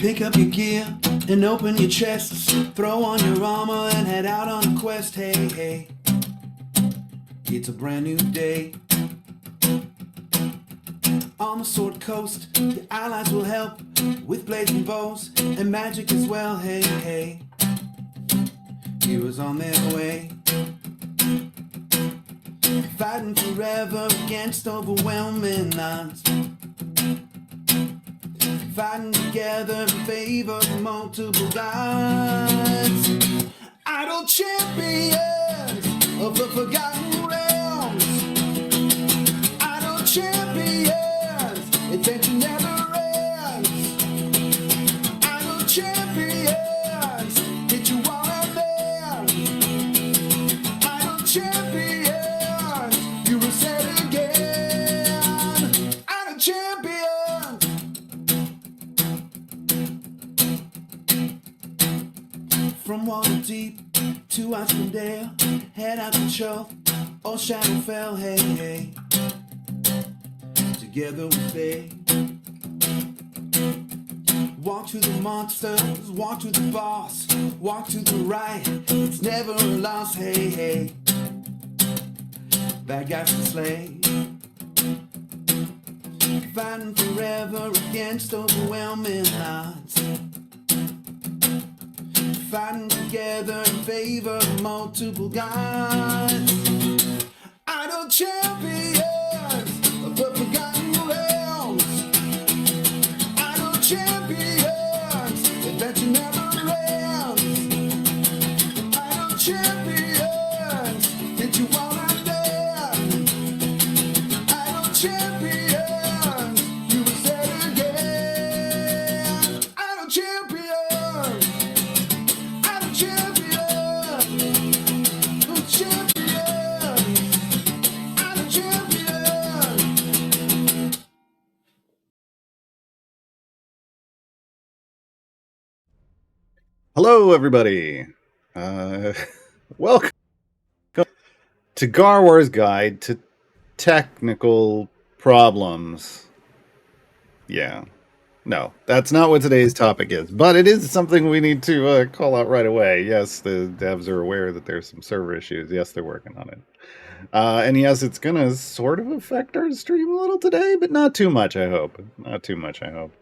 Pick up your gear and open your chests. Throw on your armor and head out on a quest. Hey, hey, it's a brand new day. On the Sword Coast, your allies will help with blazing bows and magic as well. Hey, hey, heroes on their way. Fighting forever against overwhelming odds. Fighting together in favor of multiple gods. Idle champions of the forgotten realms. Idle champions, adventure never ends. Idle champions, hit you all and then. Idle champions, you will say it again. Idle champions. From Waterdeep to Icewind, head out to Chull or Shadowfell, hey, hey. Together we stay. Walk to the monsters, walk to the boss, walk to the right, it's never a loss, hey, hey. Bad guys to slay. Fighting forever against overwhelming odds. Fighting together in favor of multiple gods. Idle champions of the forgotten realms. Idle champions, adventure never ends. Idle champions, hit you all and then. Idle champions, you will say it again. Idle champions. Hello, everybody. Welcome to Gaarawarr's Guide to Technical Problems. Yeah. No, that's not what today's topic is, but it is something we need to call out right away. Yes, the devs are aware that there's some server issues. Yes, they're working on it. And yes, it's going to sort of affect our stream a little today, but not too much, I hope. Not too much, I hope.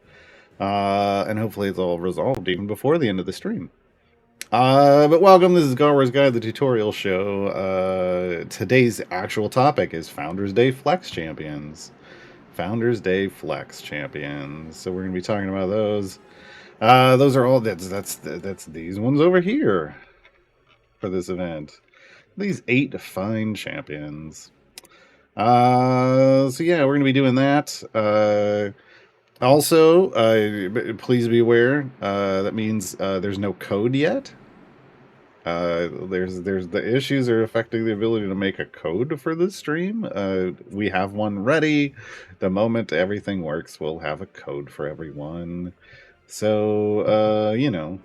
And hopefully it's all resolved even before the end of the stream. But welcome, this is Gaarawarr's Guide, the tutorial show. Today's actual topic is Founders Day Flex Champions. Founders Day Flex Champions. So we're going to be talking about those. Those are all, that's these ones over here for this event. These 8 fine champions. So yeah, we're going to be doing that. Also, please be aware, that means there's no code yet. There's the issues are affecting the ability to make a code for the stream. We have one ready. The moment everything works, we'll have a code for everyone. So, you know,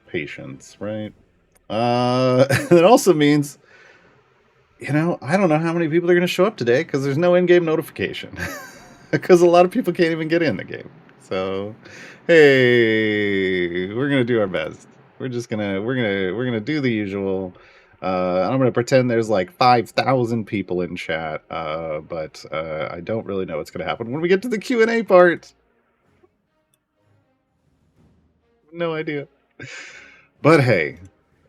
patience, right? It also means, you know, I don't know how many people are going to show up today because there's no in-game notification. Because a lot of people can't even get in the game. So, hey, we're gonna do our best. We're gonna do the usual. I'm gonna pretend there's like 5,000 people in chat, but I don't really know what's gonna happen when we get to the Q&A part. No idea. But hey,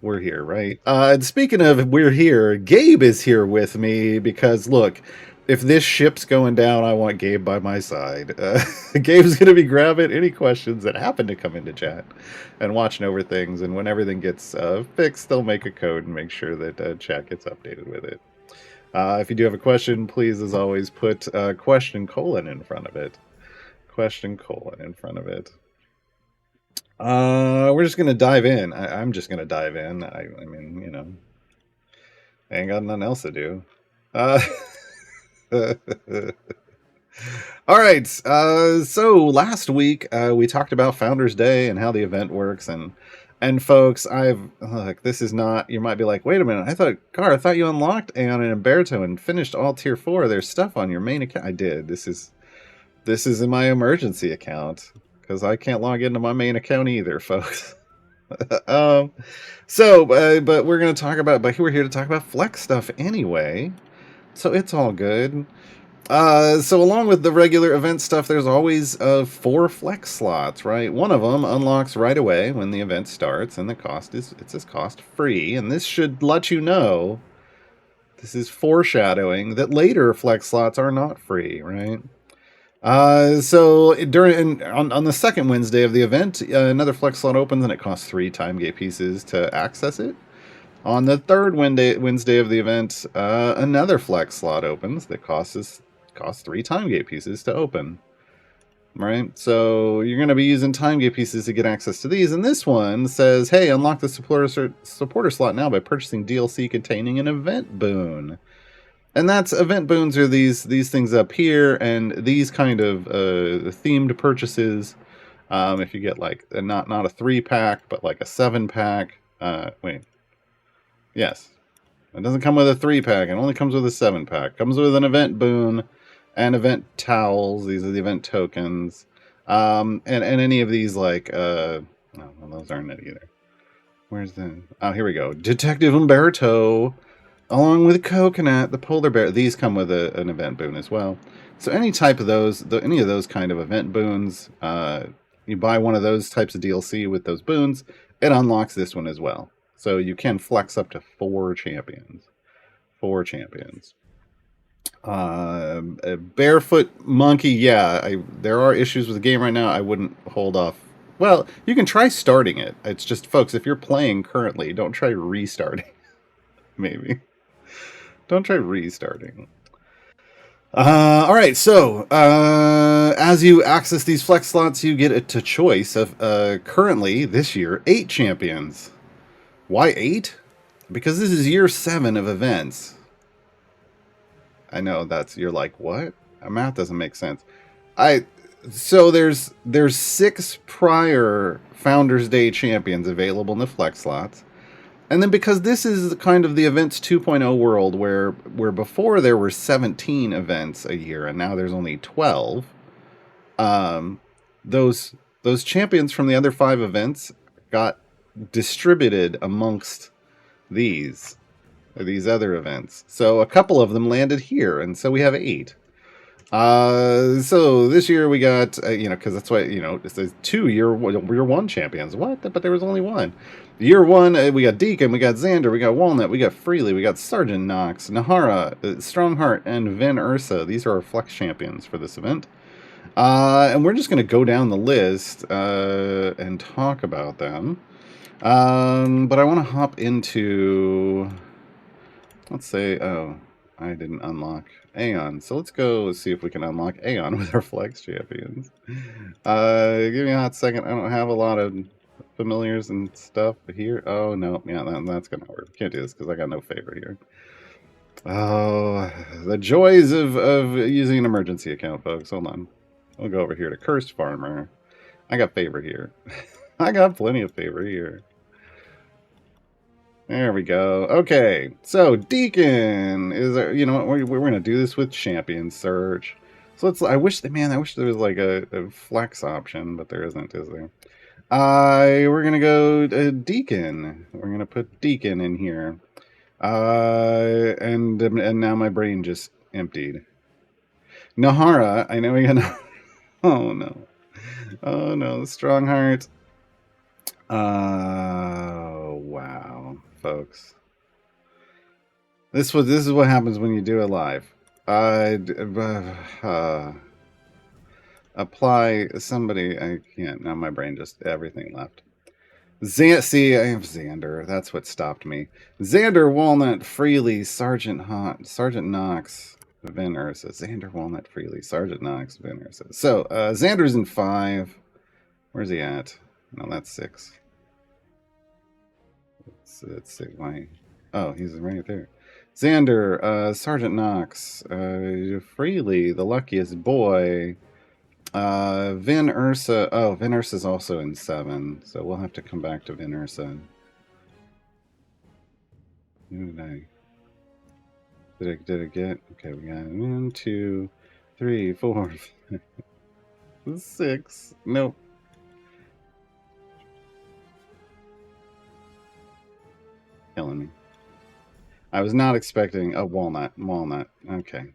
we're here, right? And speaking of we're here, Gabe is here with me because look. If this ship's going down, I want Gabe by my side. Gabe's going to be grabbing any questions that happen to come into chat and watching over things. And when everything gets fixed, they'll make a code and make sure that chat gets updated with it. If you do have a question, please, as always, put question colon in front of it. Question colon in front of it. We're just going to dive in. I'm just going to dive in. I mean, you know, I ain't got nothing else to do. All right, so last week we talked about Founders Day and how the event works, and folks, look, this is not, you might be like, wait a minute, I thought you unlocked Aeon and Umberto and finished all tier 4. There's stuff on your main account. I did. This is in my emergency account. because I can't log into my main account either, folks. But we're going to talk about, but we're here to talk about flex stuff anyway, so it's all good. So along with the regular event stuff, there's always 4 flex slots, right? One of them unlocks right away when the event starts, and it says cost free, and this should let you know, this is foreshadowing that later flex slots are not free, right? So on the second Wednesday of the event, another flex slot opens and it costs 3 time gate pieces to access it. On the third Wednesday of the event, another flex slot opens that costs 3 time gate pieces to open. Right? So you're going to be using time gate pieces to get access to these. And this one says, hey, unlock the supporter slot now by purchasing DLC containing an event boon. And that's event boons are these things up here, and these kind of themed purchases. If you get like not a 3-pack, but like a 7-pack. Yes, it doesn't come with a 3-pack. It only comes with a 7-pack. Comes with an event boon and event towels. These are the event tokens. And any of these like well, those aren't it either. Where's the? Oh, here we go. Detective Umberto. Along with Coconut, the polar bear, these come with an event boon as well. So any type of those, any of those kind of event boons, you buy one of those types of DLC with those boons, it unlocks this one as well. So you can flex up to 4 champions. 4 champions. Barefoot Monkey, yeah, there are issues with the game right now. I wouldn't hold off. Well, you can try starting it. It's just, folks, if you're playing currently, don't try restarting. Maybe. Don't try restarting. All right, so as you access these flex slots, you get to choice of currently this year 8 champions. Why 8? Because this is year 7 of events. I know you're like, what? Math doesn't make sense. So there's 6 prior Founders Day champions available in the flex slots. And then because this is kind of the events 2.0 world where before there were 17 events a year and now there's only 12, those champions from the other 5 events got distributed amongst these other events. So a couple of them landed here, and so we have 8. So this year we got, because that's why, it says 2 year 1 champions. What? But there was only 1. Year 1, we got Deacon, we got Xander, we got Walnut, we got Freely, we got Sergeant Knox, Nahara, Strongheart, and Vin Ursa. These are our flex champions for this event. And we're just going to go down the list and talk about them. But I want to hop into, let's say, I didn't unlock Aeon. So let's go see if we can unlock Aeon with our flex champions. Give me a hot second. I don't have a lot of familiars and stuff here. Oh, no. Yeah, that's going to work. Can't do this because I got no favor here. Oh, the joys of using an emergency account, folks. Hold on. I'll go over here to Cursed Farmer. I got favor here. I got plenty of favor here. There we go. Okay, so Deacon is, we're going to do this with champion search. So I wish there was like a flex option, but there isn't, is there? We're going to go Deacon. We're going to put Deacon in here. And now my brain just emptied. Nahara, I know we got. Oh no. Oh no, Strongheart. Wow, folks. This is what happens when you do it live. Apply somebody. I can't. Now my brain just everything left. See, I have Xander. That's what stopped me. Xander, Walnut, Freely, Sergeant Knox, Vin Ursa. Xander, Walnut, Freely, Sergeant Knox, Vin Ursa. So Xander's in 5. Where's he at? No, that's 6. It's 6. Why? Oh, he's right there. Xander, Sergeant Knox, Freely, the luckiest boy. Vin Ursa. Oh, Vin Ursa's also in 7, so we'll have to come back to Vin Ursa. Who did I get? Okay, we got 1, 2, 3, 4, 6. Nope. Killing me. I was not expecting a walnut. Walnut. Okay.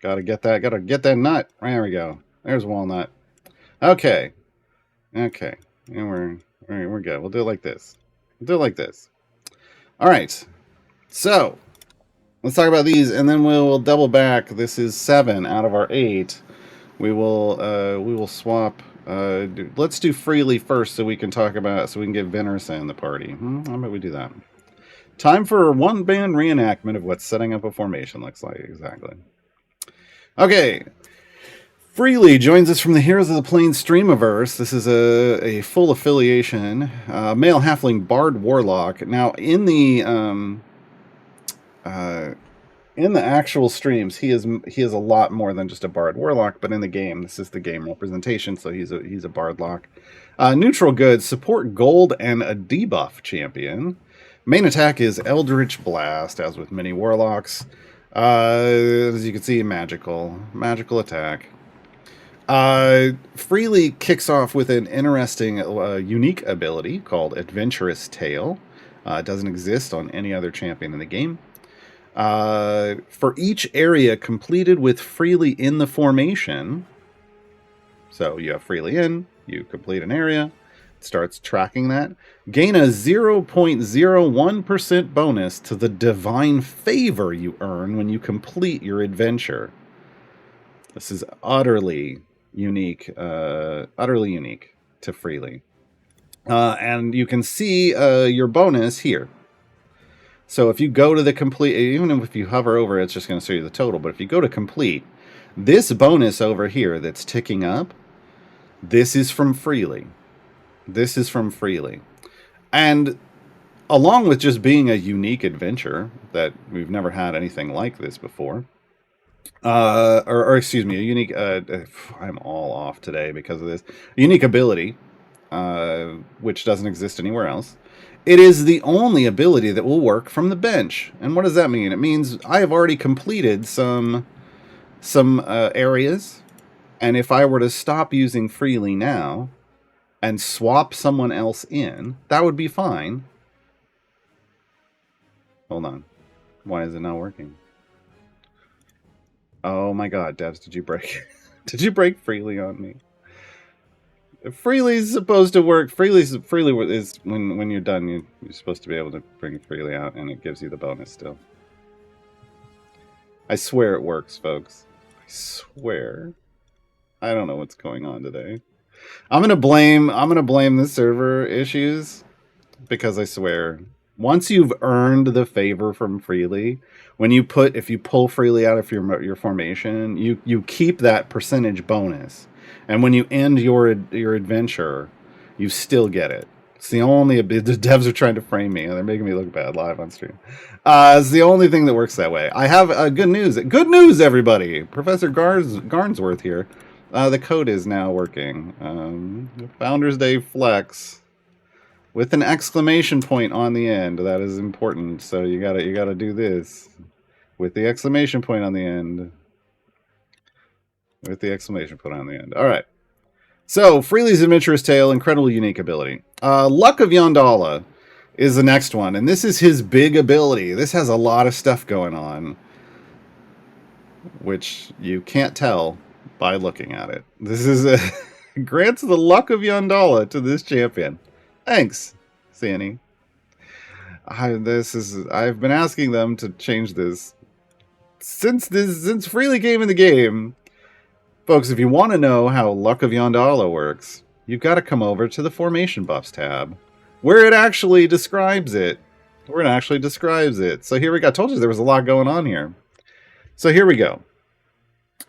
Gotta get that nut. There we go. There's walnut. Okay. Okay. And we're good. We'll do it like this. All right. So let's talk about these, and then we'll double back. This is 7 out of our 8. We will swap. Let's do freely first, so we can talk about, so we can get Vin Ursa in the party. How about we do that? Time for a one-band reenactment of what setting up a formation looks like. Exactly. Okay. Freely joins us from the Heroes of the Plains Streamiverse. This is a full affiliation. Male halfling bard warlock. Now, in the actual streams, he is a lot more than just a bard warlock. But in the game, this is the game representation, so he's a bard lock. Neutral good, support gold, and a debuff champion. Main attack is Eldritch Blast, as with many warlocks. As you can see, magical attack. Freely kicks off with an interesting, unique ability called Adventurous Tale. It doesn't exist on any other champion in the game. For each area completed with Freely in the formation, so you have Freely in, you complete an area, it starts tracking that. Gain a 0.01% bonus to the divine favor you earn when you complete your adventure. This is utterly unique to Freely. And you can see your bonus here. So if you go to the complete, even if you hover over it, it's just going to show you the total. But if you go to complete, this bonus over here that's ticking up, this is from Freely. And along with just being a unique adventure, that we've never had anything like this before, or excuse me, a unique, I'm all off today because of this, a unique ability, which doesn't exist anywhere else. It is the only ability that will work from the bench. And what does that mean? It means I have already completed some areas, and if I were to stop using Freely now and swap someone else in, that would be fine. Hold on. Why is it not working? Oh my god, Devs, did you break did you break Freely on me? Freely's supposed to work. Freely is when you're done, you're supposed to be able to bring Freely out, and it gives you the bonus still. I swear it works, folks. I swear. I don't know what's going on today. I'm gonna blame the server issues, because I swear, once you've earned the favor from Freely, if you pull Freely out of your formation, you keep that percentage bonus. And when you end your adventure, you still get it. It's the only... The devs are trying to frame me, and they're making me look bad live on stream. It's the only thing that works that way. I have good news. Good news, everybody! Professor Garnsworth here. The code is now working. Founders Day Flex. With an exclamation point on the end. That is important. So you gotta do this. With the exclamation point on the end. With the exclamation point on the end. All right. So, Freely's Adventurous Tale, incredible unique ability. Luck of Yondala is the next one, and this is his big ability. This has a lot of stuff going on, which you can't tell by looking at it. This is grants the Luck of Yondala to this champion. Thanks, Sandy. I've been asking them to change this since Freely came in the game. Folks, if you want to know how Luck of Yondala works, you've got to come over to the Formation Buffs tab, where it actually describes it. So here we go. I told you there was a lot going on here. So here we go.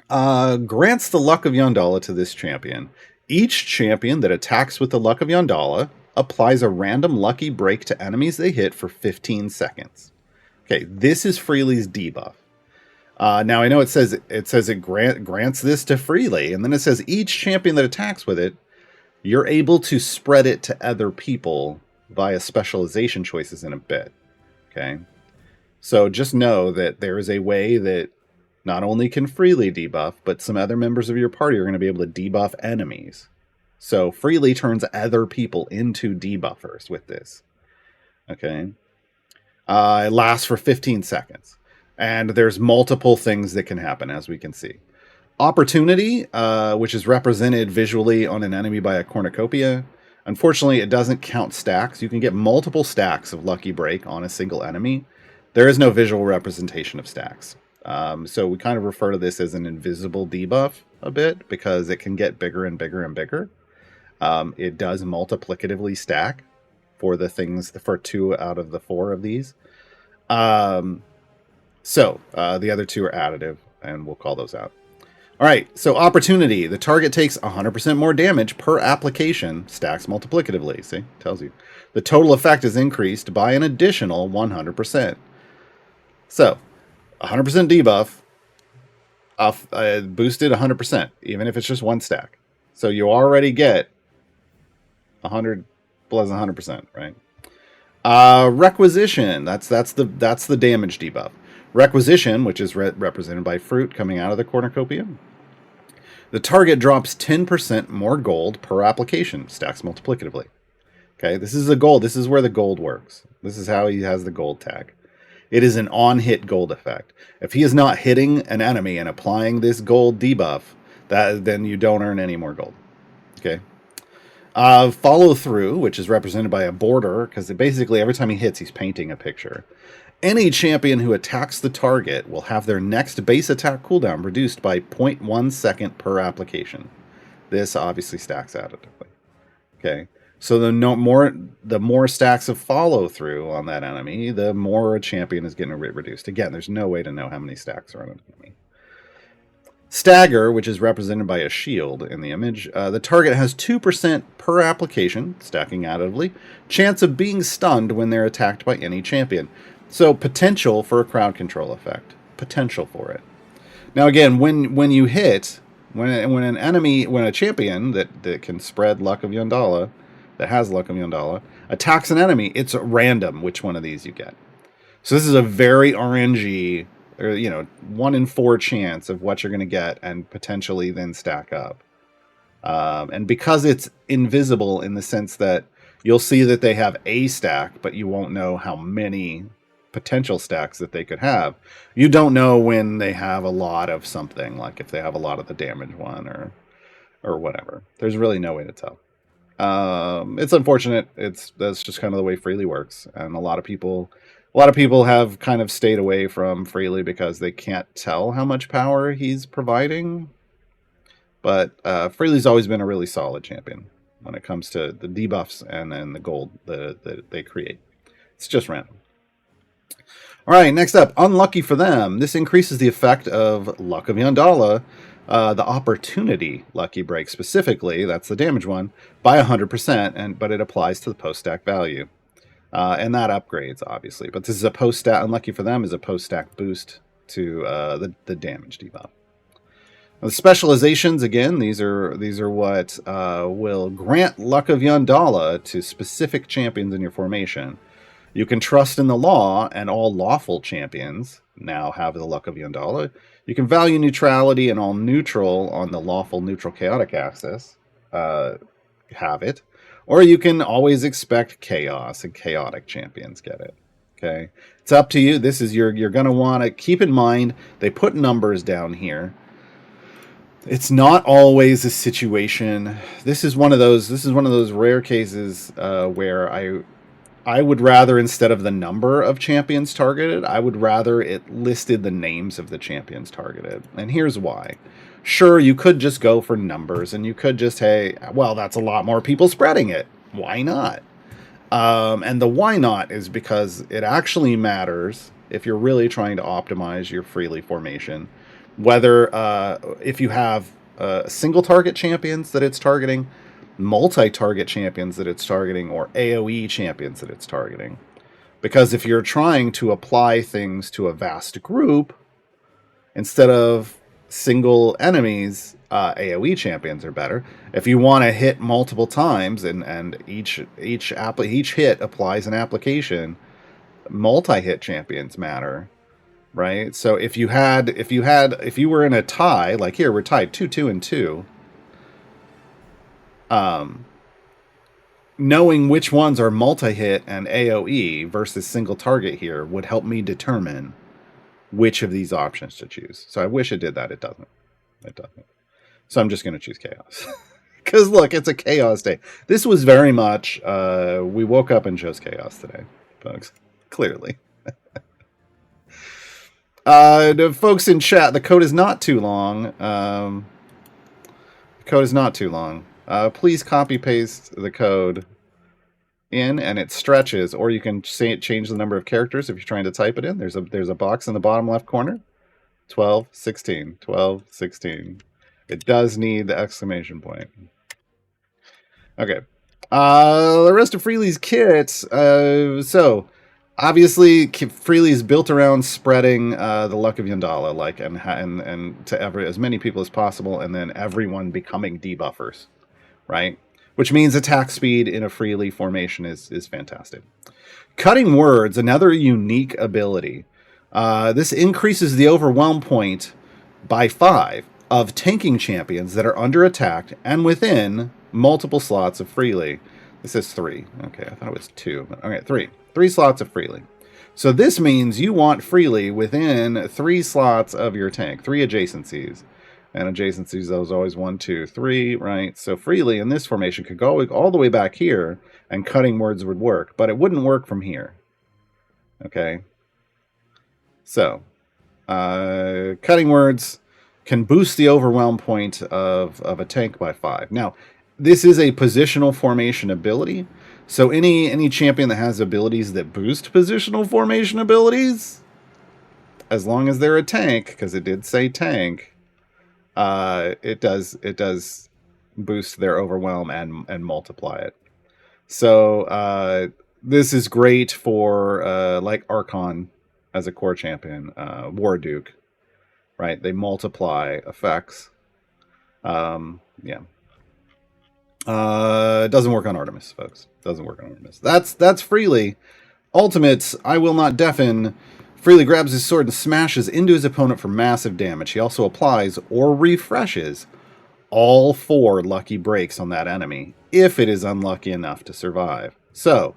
Grants the Luck of Yondala to this champion. Each champion that attacks with the Luck of Yondala applies a random lucky break to enemies they hit for 15 seconds. Okay, this is Freely's debuff. Now I know it says it grants this to Freely, and then it says each champion that attacks with it, you're able to spread it to other people via specialization choices in a bit. Okay, so just know that there is a way that not only can Freely debuff, but some other members of your party are going to be able to debuff enemies. So Freely turns other people into debuffers with this. Okay. It lasts for 15 seconds. And there's multiple things that can happen, as we can see. Opportunity, which is represented visually on an enemy by a cornucopia. Unfortunately, it doesn't count stacks. You can get multiple stacks of Lucky Break on a single enemy. There is no visual representation of stacks. So we kind of refer to this as an invisible debuff a bit because it can get bigger and bigger and bigger. It does multiplicatively stack for the things, for 2 out of the 4 of these. The other 2 are additive, and we'll call those out. All right, so opportunity. The target takes 100% more damage per application, stacks multiplicatively. See, tells you. The total effect is increased by an additional 100%. So, 100% debuff, boosted 100%, even if it's just 1 stack. So you already get 100 plus 100%, right? Requisition. That's the damage debuff. Requisition, which is represented by fruit coming out of the cornucopia. The target drops 10% more gold per application, stacks multiplicatively. Okay, this is the gold. This is where the gold works. This is how he has the gold tag. It is an on-hit gold effect. If he is not hitting an enemy and applying this gold debuff, then you don't earn any more gold. Okay. Follow through, which is represented by a border, because basically every time he hits, he's painting a picture. Any champion who attacks the target will have their next base attack cooldown reduced by 0.1 second per application. This obviously stacks additively. Okay, so the more stacks of follow through on that enemy, the more a champion is getting reduced. Again, there's no way to know how many stacks are on an enemy. Stagger, which is represented by a shield in the image. The target has 2% per application, stacking additively, chance of being stunned when they're attacked by any champion. So potential for a crowd control effect. Potential for it. Now again, when you hit, when a champion that can spread Luck of Yondala, that has Luck of Yondala, attacks an enemy, it's random which one of these you get. So this is a very RNG, or 1 in 4 chance of what you're going to get and potentially then stack up. And because it's invisible in the sense that you'll see that they have a stack, but you won't know how many potential stacks that they could have. You don't know when they have a lot of something, like if they have a lot of the damage one or whatever. There's really no way to tell. It's unfortunate. That's just kind of the way Freely works, and a lot of people have kind of stayed away from Freely because they can't tell how much power he's providing. But Freely's always been a really solid champion when it comes to the debuffs and then the gold that they create. It's just random. All right, next up, unlucky for them. This increases the effect of Luck of Yondala, the opportunity Lucky Break specifically, that's the damage one, by 100%, but it applies to the post-stack value. And that upgrades, obviously. But this is a post-stack, unlucky for them, is a post-stack boost to the damage debuff. The specializations, again, these are what will grant Luck of Yondala to specific champions in your formation. You can trust in the law, and all lawful champions now have the Luck of Yondala. You can value neutrality, and all neutral on the lawful neutral chaotic axis have it. Or you can always expect chaos, and chaotic champions get it. Okay, it's up to you. This is you're going to want to keep in mind. They put numbers down here. It's not always a situation. This is one of those rare cases where I would rather, instead of the number of champions targeted, I would rather it listed the names of the champions targeted. And here's why. Sure, you could just go for numbers, and you could just, hey, well, that's a lot more people spreading it. Why not? And the why not is because it actually matters if you're really trying to optimize your Freely formation. Whether if you have single target champions that it's targeting, multi-target champions that it's targeting, or AoE champions that it's targeting. Because if you're trying to apply things to a vast group, instead of single enemies, AoE champions are better. If you want to hit multiple times and each hit applies an application, multi-hit champions matter. Right? So if you were in a tie, like here, we're tied 2-2 and 2. knowing which ones are multi-hit and AoE versus single target here would help me determine which of these options to choose. So I wish it did that. It doesn't. It doesn't. So I'm just going to choose Chaos. Because look, it's a Chaos day. This was very much, we woke up and chose Chaos today, folks. Clearly. The folks in chat, the code is not too long. The code is not too long. Please copy paste the code in, and it stretches, or you can change the number of characters if you're trying to type it in. There's a box in the bottom left corner. 12, 16, 12, 16. It does need the exclamation point. Okay. The rest of Freely's kit. So, obviously, Freely is built around spreading the luck of Yandala, like, and to as many people as possible, and then everyone becoming debuffers, right? Which means attack speed in a Freely formation is fantastic. Cutting Words, another unique ability. This increases the overwhelm point by 5 of tanking champions that are under attack and within multiple slots of Freely. This is 3. Okay, I thought it was 2. Okay, 3. 3 slots of Freely. So this means you want Freely within 3 slots of your tank, 3 adjacencies. And adjacencies, those always 1, 2, 3, right? So Freely in this formation could go all the way back here, and Cutting Words would work, but it wouldn't work from here. Okay? So, Cutting Words can boost the overwhelm point of a tank by 5. Now, this is a positional formation ability, so any champion that has abilities that boost positional formation abilities, as long as they're a tank, because it did say tank, it does boost their overwhelm and multiply it. So this is great for like Archon as a core champion, War Duke, right? They multiply effects. Yeah. It doesn't work on Artemis, folks. Doesn't work on Artemis. That's Freely. Ultimates, I Will Not Deafen. Freely grabs his sword and smashes into his opponent for massive damage. He also applies or refreshes all 4 lucky breaks on that enemy, if it is unlucky enough to survive. So,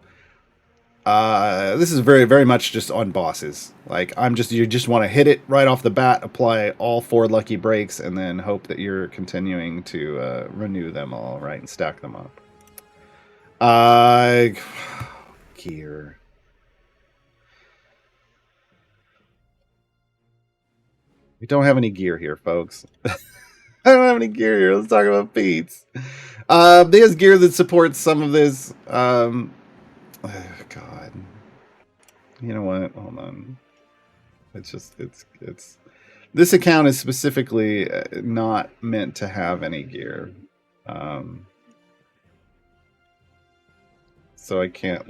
this is very, very much just on bosses. Like, you just want to hit it right off the bat, apply all 4 lucky breaks, and then hope that you're continuing to renew them all, right, and stack them up. Gear. We don't have any gear here, folks. I don't have any gear here. Let's talk about Pete's. There's gear that supports some of this. Oh, God. You know what? Hold on. It's this account is specifically not meant to have any gear. So I can't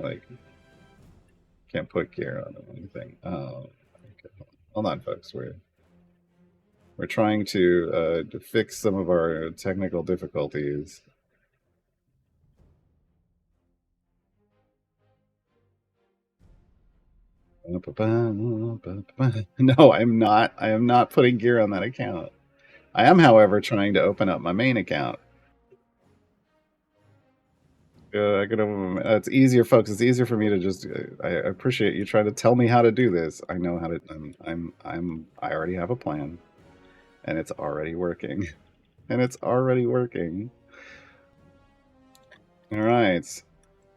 put gear on anything. Okay. Hold on, folks. We're trying to fix some of our technical difficulties. No, I'm not. I am not putting gear on that account. I am, however, trying to open up my main account. It's easier, folks. It's easier for me to just. I appreciate you trying to tell me how to do this. I know how to. I already have a plan, and it's already working. And it's already working. All right,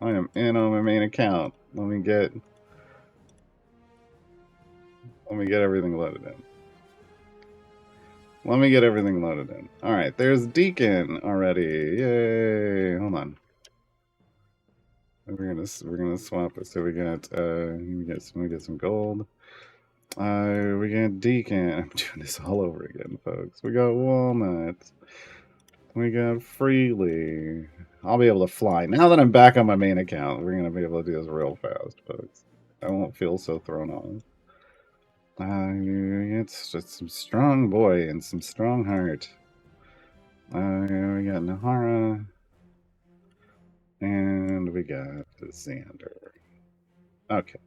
I am in on my main account. Let me get everything loaded in. Let me get everything loaded in. All right, there's Deacon already. Yay! Hold on. We're gonna swap it. So we get some gold. We get Deacon. I'm doing this all over again, folks. We got Walnut. We got Freely. I'll be able to fly now that I'm back on my main account. We're gonna be able to do this real fast, folks. I won't feel so thrown off. It's just some strong boy and some strong heart. We got Nahara. And we got Xander. Okay.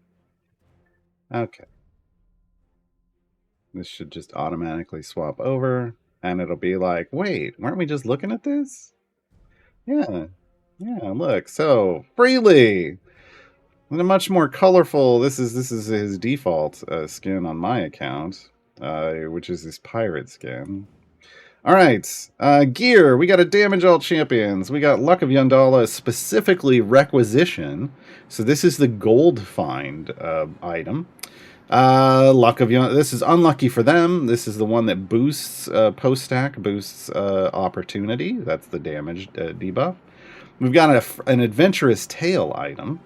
Okay. This should just automatically swap over. And it'll be like, wait, weren't we just looking at this? Yeah. Yeah, look. So, freely. And a much more colorful. This is his default skin on my account, which is his pirate skin. All right, gear. We got a damage all champions. We got Luck of Yandala, specifically requisition. So this is the gold find item. Luck of Yandala. This is unlucky for them. This is the one that boosts post stack, boosts opportunity. That's the damage debuff. We've got an adventurous tale item.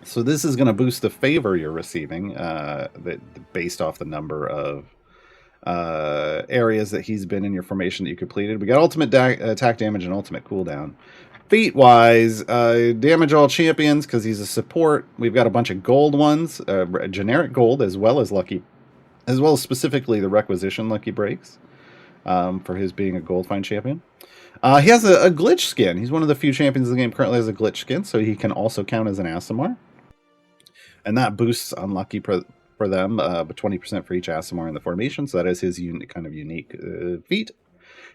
So this is going to boost the favor you're receiving, based off the number of areas that he's been in your formation that you completed. We got ultimate attack damage and ultimate cooldown. Feat wise, damage all champions because he's a support. We've got a bunch of gold ones, generic gold as well as specifically the requisition lucky breaks for his being a gold find champion. He has a glitch skin. He's one of the few champions in the game currently has a glitch skin, so he can also count as an Aasimar. And that boosts unlucky for them, but 20% for each Aasimar in the formation. So that is his kind of unique feat.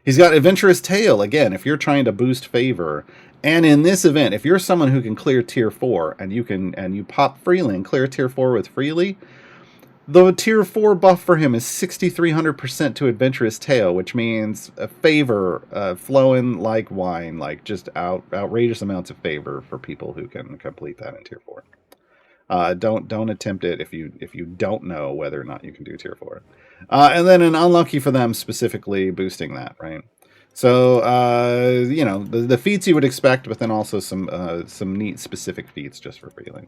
He's got Adventurous Tale. Again, if you're trying to boost favor, and in this event, if you're someone who can clear tier 4 and you pop freely and clear tier 4 with freely, the tier 4 buff for him is 6,300% to Adventurous Tale, which means a favor flowing like wine, like just outrageous amounts of favor for people who can complete that in tier 4. Don't attempt it if you don't know whether or not you can do tier 4. And then an unlucky for them specifically boosting that, right? So the feats you would expect, but then also some neat specific feats just for feeling.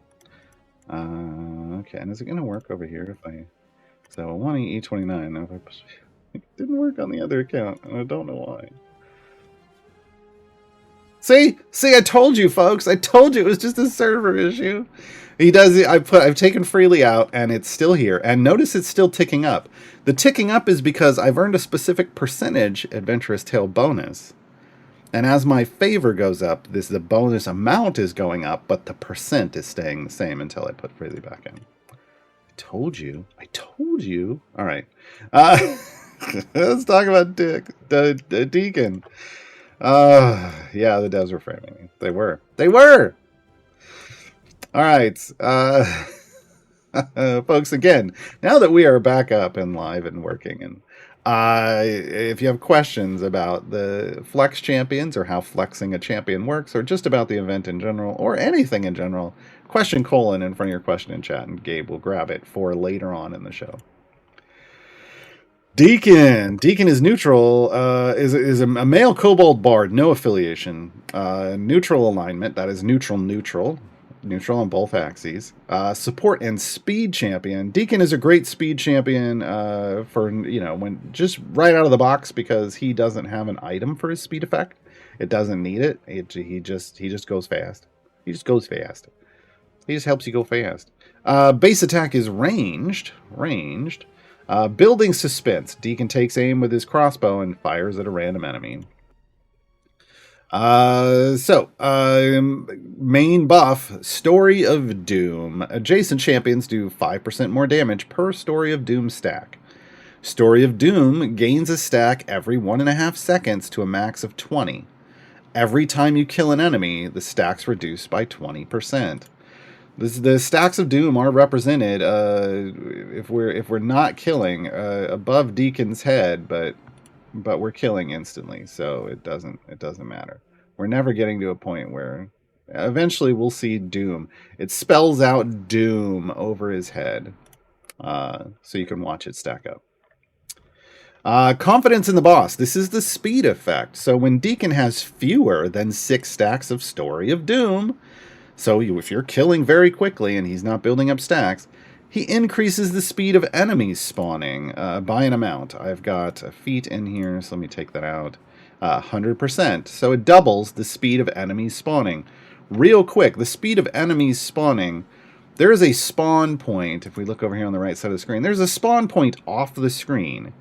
Okay, and is it going to work over here if I... So 1 E29. It didn't work on the other account, and I don't know why. See, I told you, folks. I told you it was just a server issue. He does it. I've taken freely out, and it's still here. And notice it's still ticking up. The ticking up is because I've earned a specific percentage Adventurous Tale bonus. And as my favor goes up, the bonus amount is going up, but the percent is staying the same until I put freely back in. I told you. All right. Let's talk about Deacon. Yeah, the devs were framing me. They were. All right. Folks, again, now that we are back up and live and working, and if you have questions about the flex champions or how flexing a champion works, or just about the event in general, or anything in general, question colon in front of your question in chat, and Gabe will grab it for later on in the show. Deacon is neutral, is a male kobold bard, no affiliation, neutral alignment, that is neutral on both axes. Support and speed champion. Deacon is a great speed champion for, when just right out of the box, because he doesn't have an item for his speed effect. It doesn't need it. He just goes fast. He just helps you go fast. Base attack is ranged. Building suspense. Deacon takes aim with his crossbow and fires at a random enemy. Main buff, Story of Doom. Adjacent champions do 5% more damage per Story of Doom stack. Story of Doom gains a stack every 1.5 seconds to a max of 20. Every time you kill an enemy, the stack's reduced by 20%. The stacks of Doom are represented if we're not killing above Deacon's head, but we're killing instantly, so it doesn't matter. We're never getting to a point where eventually we'll see Doom. It spells out Doom over his head, so you can watch it stack up. Confidence in the boss. This is the speed effect. So when Deacon has fewer than 6 stacks of Story of Doom, so if you're killing very quickly and he's not building up stacks, he increases the speed of enemies spawning by an amount. I've got a feat in here, so let me take that out. 100%. So it doubles the speed of enemies spawning. Real quick, the speed of enemies spawning, there is a spawn point. If we look over here on the right side of the screen, there's a spawn point off the screen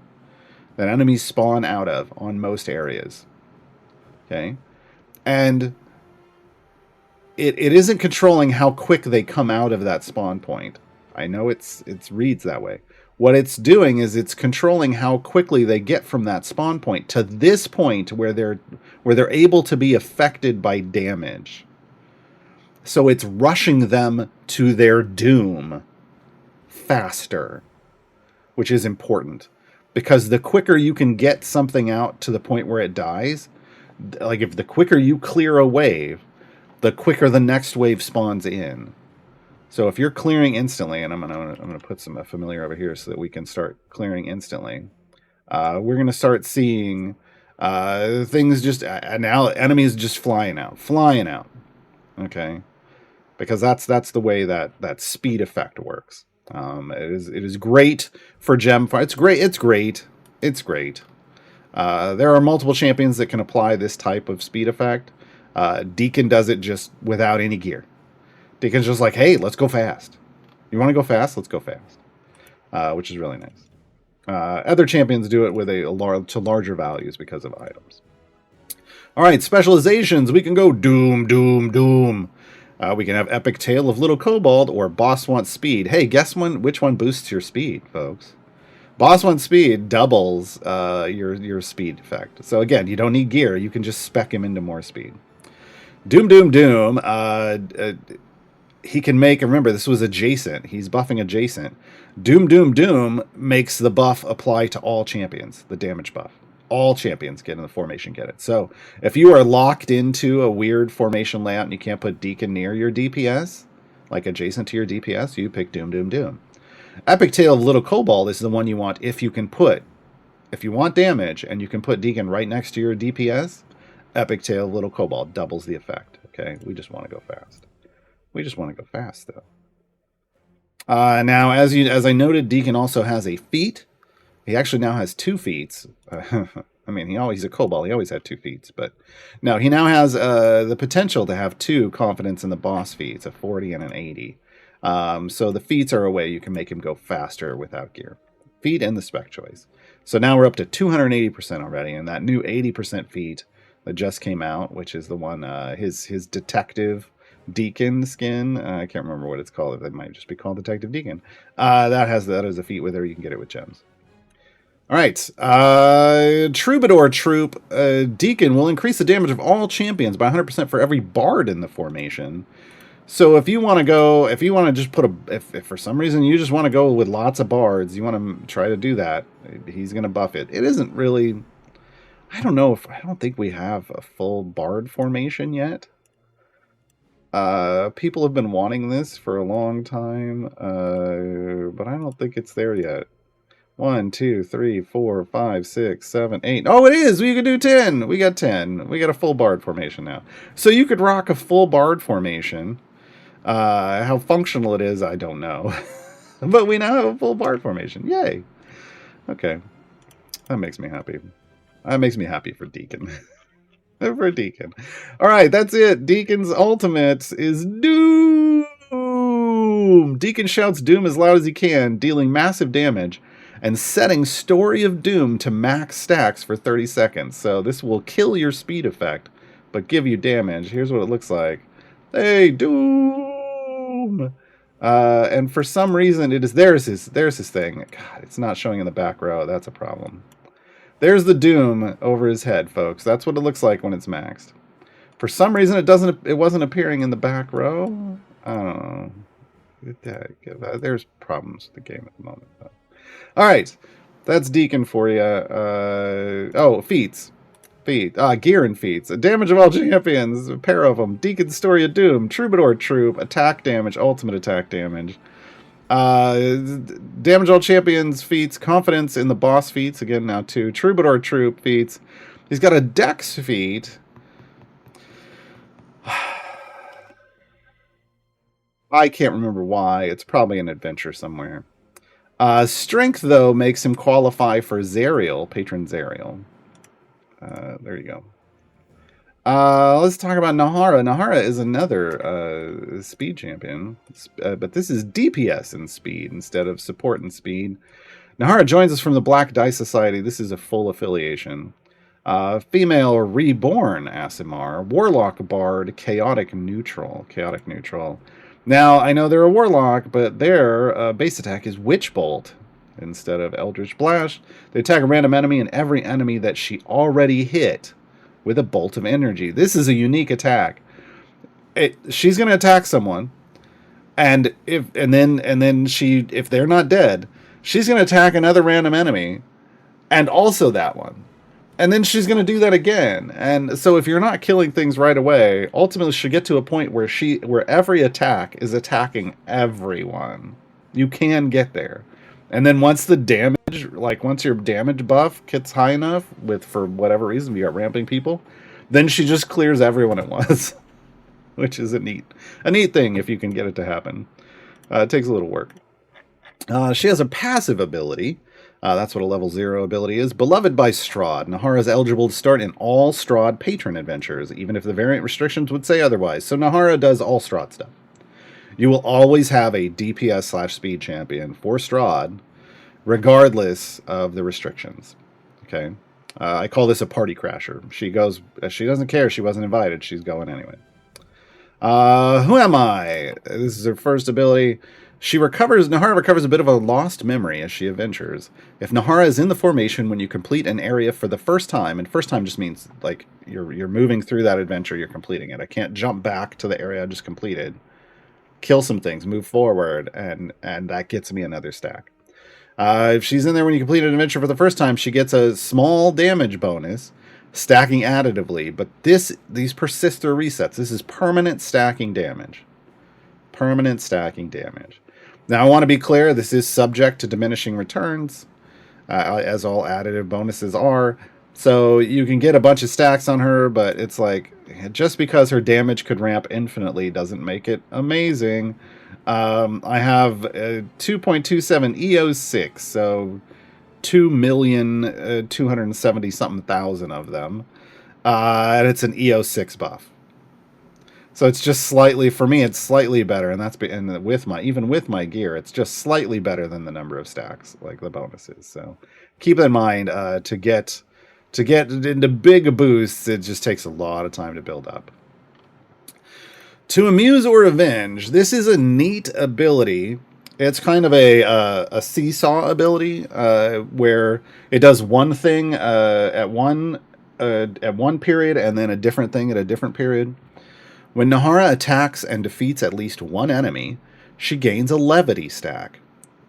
that enemies spawn out of on most areas. Okay? And it isn't controlling how quick they come out of that spawn point. I know it reads that way. What it's doing is it's controlling how quickly they get from that spawn point to this point where they're able to be affected by damage. So it's rushing them to their doom faster, which is important. Because the quicker you can get something out to the point where it dies, like if the quicker you clear a wave, the quicker the next wave spawns in. So if you're clearing instantly, and I'm gonna put some familiar over here so that we can start clearing instantly. We're gonna start seeing things just now, enemies just flying out. Okay, because that's the way that speed effect works. It is great for gem fire. It's great. There are multiple champions that can apply this type of speed effect. Deacon does it just without any gear. Deacon's just like, hey, let's go fast. You want to go fast? Let's go fast. Which is really nice. Other champions do it with to larger values because of items. All right, specializations. We can go Doom. We can have Epic Tale of Little Kobold or Boss Wants Speed. Hey, guess which one boosts your speed, folks? Boss Wants Speed doubles your speed effect. So again, you don't need gear. You can just spec him into more speed. Doom. He can make, remember, this was adjacent. He's buffing adjacent. Doom makes the buff apply to all champions, the damage buff. All champions get in the formation get it. So if you are locked into a weird formation layout and you can't put Deacon near your DPS, like adjacent to your DPS, you pick Doom. Epic Tale of Little Kobold is the one you want if you want damage and you can put Deacon right next to your DPS, Epic Tale of Little Kobold doubles the effect. Okay, we just want to go fast. Though. Now, as I noted, Deacon also has a feat. He actually now has 2 feats. I mean, he's a kobold. He always had 2 feats, but no, he now has the potential to have 2 confidence in the boss feats, a 40 and an 80. So the feats are a way you can make him go faster without gear. Feat and the spec choice. So now we're up to 280% already, and that new 80% feat that just came out, which is the one his detective Deacon skin. I can't remember what it's called. It might just be called Detective Deacon. That is a feat with her. You can get it with gems. All right. Troubadour Troop. Deacon will increase the damage of all champions by 100% for every bard in the formation. So if you want to just put if for some reason you just want to go with lots of bards, you want to try to do that, he's going to buff it. It isn't really, I don't think we have a full bard formation yet. People have been wanting this for a long time, but I don't think it's there yet. 1, 2, 3, 4, 5, 6, 7, 8. Oh, it is! We can do 10! We got 10. We got a full bard formation now. So you could rock a full bard formation. How functional it is, I don't know. But we now have a full bard formation. Yay! Okay. That makes me happy. That makes me happy for Deacon. For Deacon. Alright, that's it. Deacon's ultimate is Doom! Deacon shouts Doom as loud as he can, dealing massive damage, and setting Story of Doom to max stacks for 30 seconds. So this will kill your speed effect, but give you damage. Here's what it looks like. Hey, Doom! And for some reason, there's his thing. God, it's not showing in the back row. That's a problem. There's the Doom over his head, folks. That's what it looks like when it's maxed. For some reason, it wasn't appearing in the back row. I don't know. There's problems with the game at the moment. All right, that's Deacon for you. Feats. Gear and feats. Damage of all champions. A pair of them. Deacon's Story of Doom. Troubadour Troop. Attack damage. Ultimate attack damage. Damage all champions feats. Confidence in the boss feats. Again, now 2. Troubadour Troop feats. He's got a Dex feat. I can't remember why. It's probably an adventure somewhere. Strength, though, makes him qualify for Zariel, Patron Zariel. There you go. Let's talk about Nahara. Nahara is another speed champion, but this is DPS in speed instead of support in speed. Nahara joins us from the Black Dice Society. This is a full affiliation. Female Reborn Aasimar, Warlock Bard, Chaotic Neutral. Now, I know they're a Warlock, but their base attack is Witch Bolt. instead of Eldritch Blast. They attack a random enemy and every enemy that she already hit with a bolt of energy. This is a unique attack. She's going to attack someone, and if they're not dead, she's going to attack another random enemy, and also that one. And then she's going to do that again. And so if you're not killing things right away, ultimately she'll get to a point where every attack is attacking everyone. You can get there. And then once your damage buff gets high enough for whatever reason, you got ramping people, then she just clears everyone at once, which is a neat thing if you can get it to happen. It takes a little work. She has a passive ability. That's what a level 0 ability is. Beloved by Strahd. Nahara is eligible to start in all Strahd patron adventures, even if the variant restrictions would say otherwise. So Nahara does all Strahd stuff. You will always have a DPS/speed champion for Strahd, regardless of the restrictions. Okay? I call this a party crasher. She doesn't care. She wasn't invited. She's going anyway. Who am I? This is her first ability. Nahara recovers a bit of a lost memory as she adventures. If Nahara is in the formation when you complete an area for the first time, and first time just means like you're moving through that adventure, you're completing it. I can't jump back to the area I just completed, kill some things, move forward, and that gets me another stack. If she's in there when you complete an adventure for the first time, she gets a small damage bonus, stacking additively. But these persist through resets. This is permanent stacking damage. Permanent stacking damage. Now, I want to be clear, this is subject to diminishing returns, as all additive bonuses are. So you can get a bunch of stacks on her, but it's like, just because her damage could ramp infinitely doesn't make it amazing. I have 2.27 EO6, so 2,270,000 of them. And it's an EO6 buff. So it's just slightly, for me, it's slightly better, and even with my gear, it's just slightly better than the number of stacks, like the bonuses. So keep that in mind. To get into big boosts, it just takes a lot of time to build up. To amuse or avenge, this is a neat ability. It's kind of a seesaw ability where it does one thing at one period and then a different thing at a different period. When Nahara attacks and defeats at least one enemy, she gains a levity stack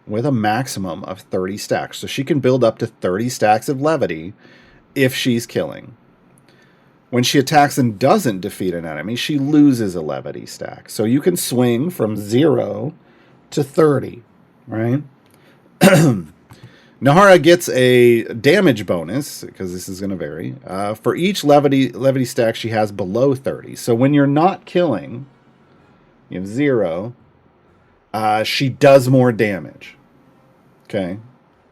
with a maximum of 30 stacks. So she can build up to 30 stacks of levity if she's killing. When she attacks and doesn't defeat an enemy, she loses a levity stack. So you can swing from 0 to 30, right? Nahara gets a damage bonus, because this is going to vary, for each levity stack she has below 30. So when you're not killing, you have 0, she does more damage. Okay?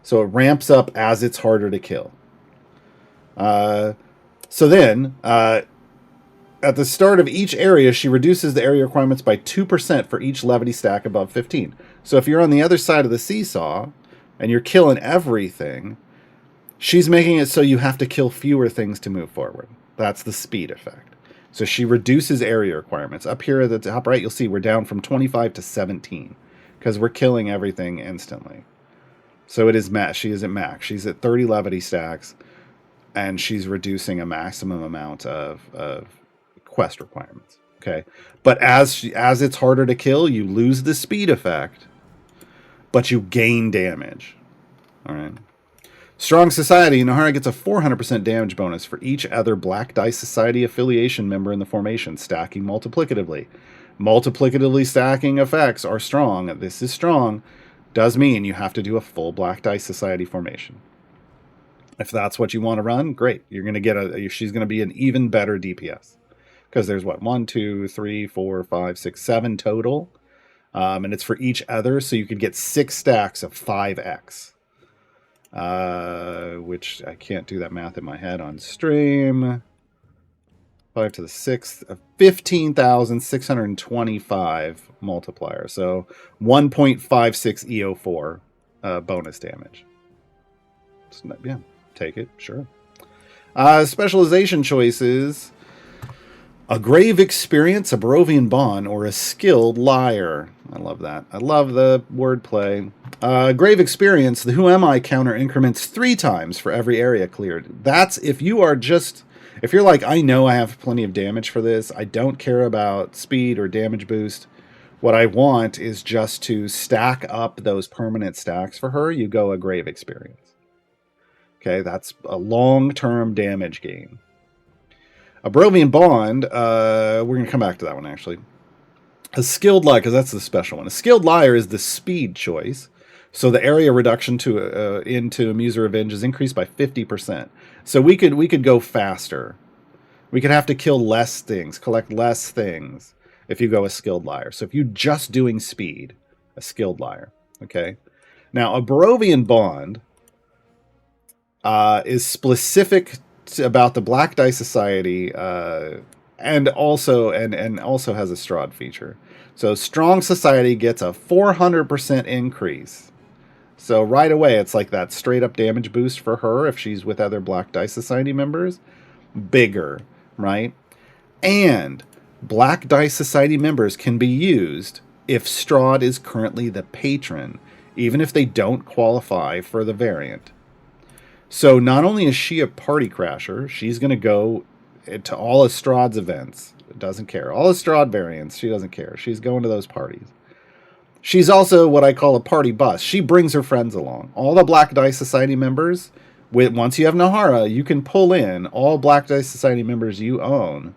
So it ramps up as it's harder to kill. So then, at the start of each area, she reduces the area requirements by 2% for each levity stack above 15. So if you're on the other side of the seesaw, and you're killing everything, she's making it so you have to kill fewer things to move forward. That's the speed effect. So she reduces area requirements. Up here at the top right, you'll see we're down from 25 to 17 because we're killing everything instantly. So it is max. She is at max. She's at 30 levity stacks, and she's reducing a maximum amount of quest requirements. Okay, but as it's harder to kill, you lose the speed effect, but you gain damage. All right. Strong Society. Nahara gets a 400% damage bonus for each other Black Dice Society affiliation member in the formation, stacking multiplicatively. Multiplicatively stacking effects are strong. This is strong. Does mean you have to do a full Black Dice Society formation. If that's what you want to run, great. You're going to get she's going to be an even better DPS. Because there's 1, 2, 3, 4, 5, 6, 7 total. And it's for each other, so you could get 6 stacks of 5x. Which I can't do that math in my head on stream. 5 to the 6th of 15,625 multiplier. So 1.56 EO4 bonus damage. Yeah, take it, sure. Specialization choices. A grave experience, a Barovian bond, or a skilled liar. I love that. I love the wordplay. Grave experience, the Who Am I counter increments 3 times for every area cleared. That's if you are just, if you're like, I know I have plenty of damage for this, I don't care about speed or damage boost. What I want is just to stack up those permanent stacks for her. You go a grave experience. Okay, that's a long-term damage gain. A Barovian bond, we're going to come back to that one actually. A skilled liar, because that's the special one. A skilled liar is the speed choice. So the area reduction to into Amuse or Revenge is increased by 50%. So we could go faster. We could have to kill less things, collect less things if you go a skilled liar. So if you're just doing speed, a skilled liar. Okay. Now a Barovian bond is specific about the Black Die Society, and also has a Strahd feature. So Strong Society gets a 400% increase. So right away, it's like that straight up damage boost for her if she's with other Black Die Society members. Bigger, right? And Black Die Society members can be used if Strahd is currently the patron, even if they don't qualify for the variant. So not only is she a party crasher, she's going to go to all of Strahd's events. Doesn't care. All of Strahd variants, she doesn't care. She's going to those parties. She's also what I call a party bus. She brings her friends along. All the Black Die Society members, once you have Nahara, you can pull in all Black Die Society members you own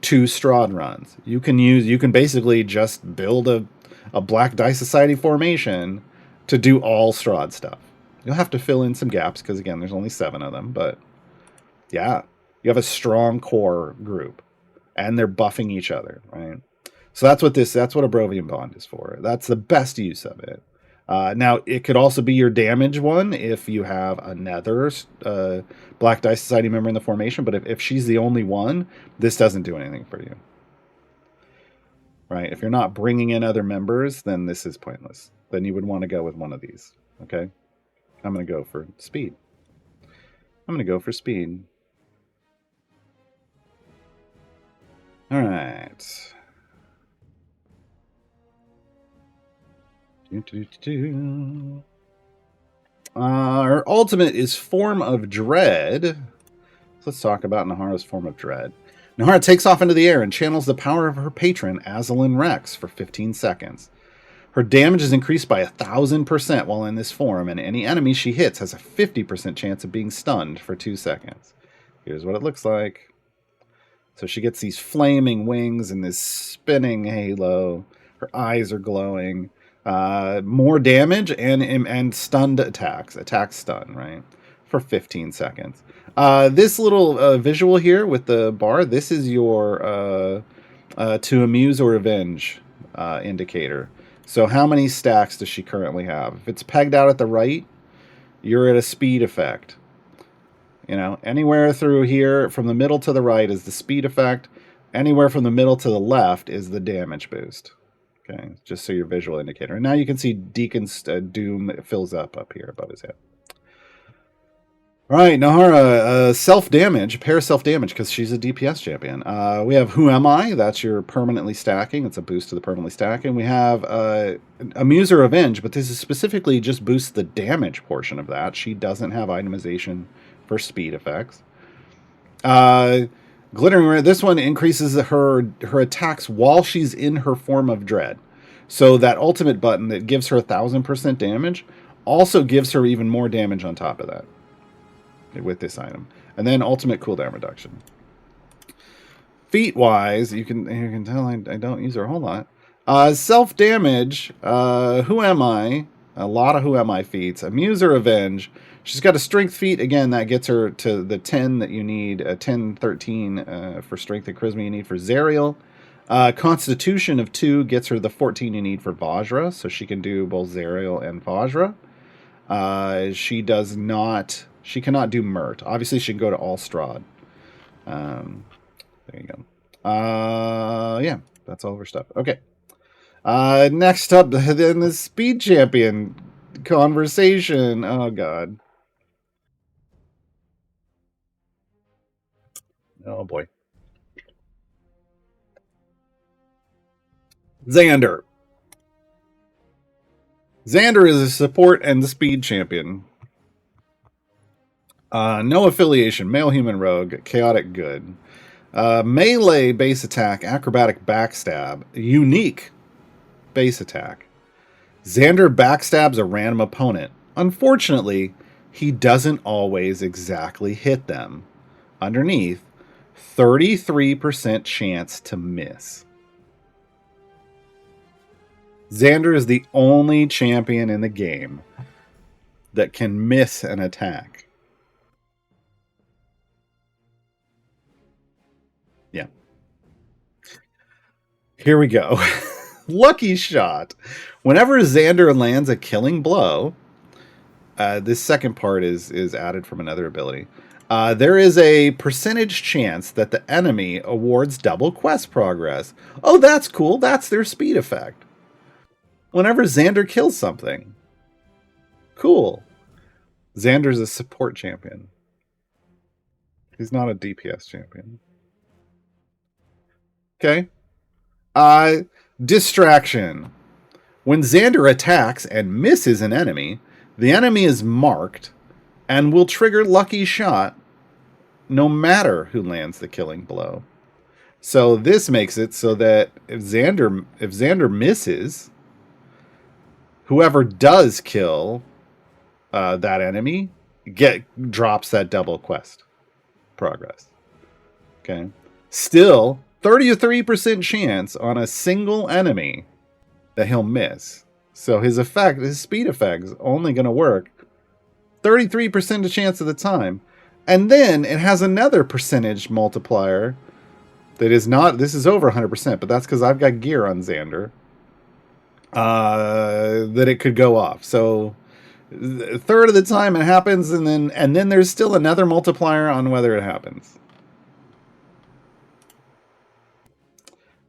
to Strahd runs. You can basically just build a Black Die Society formation to do all Strahd stuff. You'll have to fill in some gaps because, again, there's only 7 of them. But, yeah, you have a strong core group. And they're buffing each other, right? So that's what a Barovian bond is for. That's the best use of it. Now, it could also be your damage one if you have another Black Die Society member in the formation. But if she's the only one, this doesn't do anything for you. Right? If you're not bringing in other members, then this is pointless. Then you would want to go with one of these. Okay? I'm going to go for speed. I'm going to go for speed. All right. Our ultimate is Form of Dread. Let's talk about Nahara's Form of Dread. Nahara takes off into the air and channels the power of her patron, Azalin Rex, for 15 seconds. Her damage is increased by 1,000% while in this form, and any enemy she hits has a 50% chance of being stunned for 2 seconds. Here's what it looks like. So she gets these flaming wings and this spinning halo. Her eyes are glowing. More damage and stunned attacks. Attack stun, right? For 15 seconds. This little visual here with the bar, this is your to Amuse or Revenge indicator. So how many stacks does she currently have? If it's pegged out at the right, you're at a speed effect. You know, anywhere through here, from the middle to the right is the speed effect. Anywhere from the middle to the left is the damage boost. Okay, just so your visual indicator. And now you can see Deacon's doom fills up here above his head. All right, Nahara, self-damage, pair self-damage, because she's a DPS champion. We have Who Am I? That's your permanently stacking. It's a boost to the permanently stacking. We have Amuse or Revenge, but this is specifically just boosts the damage portion of that. She doesn't have itemization for speed effects. Glittering Red, this one increases her attacks while she's in her Form of Dread. So that ultimate button that gives her 1,000% damage also gives her even more damage on top of that with this item. And then ultimate cooldown reduction. Feat-wise, you can tell I don't use her a whole lot. Self-damage, Who Am I? A lot of Who Am I feats. Amuse or Revenge. She's got a strength feat. Again, that gets her to the 10 that you need. 10, 13 for strength and charisma you need for Zariel. Constitution of 2 gets her the 14 you need for Vajra. So she can do both Zariel and Vajra. She cannot do Mert. Obviously, she can go to all Strahd. There you go. Yeah, that's all of her stuff. Okay. Next up, then the Speed Champion conversation. Oh, God. Oh, boy. Xander. Xander is a support and the speed champion. No affiliation, male human rogue, chaotic good. Melee base attack, acrobatic backstab, unique base attack. Xander backstabs a random opponent. Unfortunately, he doesn't always exactly hit them. Underneath, 33% chance to miss. Xander is the only champion in the game that can miss an attack. Yeah. Here we go. Lucky shot. Whenever Xander lands a killing blow, this second part is added from another ability. There is a percentage chance that the enemy awards double quest progress. Oh, that's cool. That's their speed effect. Whenever Xander kills something. Cool. Xander's a support champion. He's not a DPS champion. Okay. Distraction. When Xander attacks and misses an enemy, the enemy is marked and will trigger lucky shot no matter who lands the killing blow. So this makes it so that if Xander misses, whoever does kill that enemy drops that double quest progress. Okay. Still, 33% chance on a single enemy that he'll miss. So his speed effect is only going to work 33% of chance of the time. And then it has another percentage multiplier that is not, this is over 100%, but that's because I've got gear on Xander. That it could go off. So a third of the time it happens, and then there's still another multiplier on whether it happens.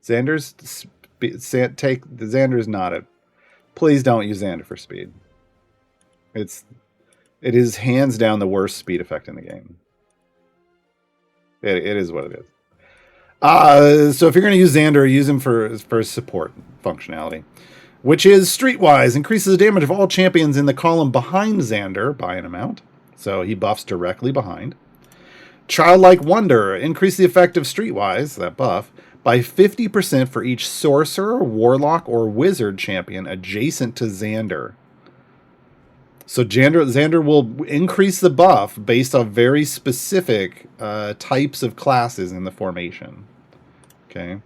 Xander's not it. Please don't use Xander for speed. It is hands down the worst speed effect in the game. It is what it is. So if you're going to use Xander, use him for support functionality, which is Streetwise. Increases the damage of all champions in the column behind Xander by an amount. So he buffs directly behind. Childlike Wonder. Increase the effect of Streetwise, that buff, by 50% for each sorcerer, warlock, or wizard champion adjacent to Xander. So Xander will increase the buff based on very specific types of classes in the formation. Okay.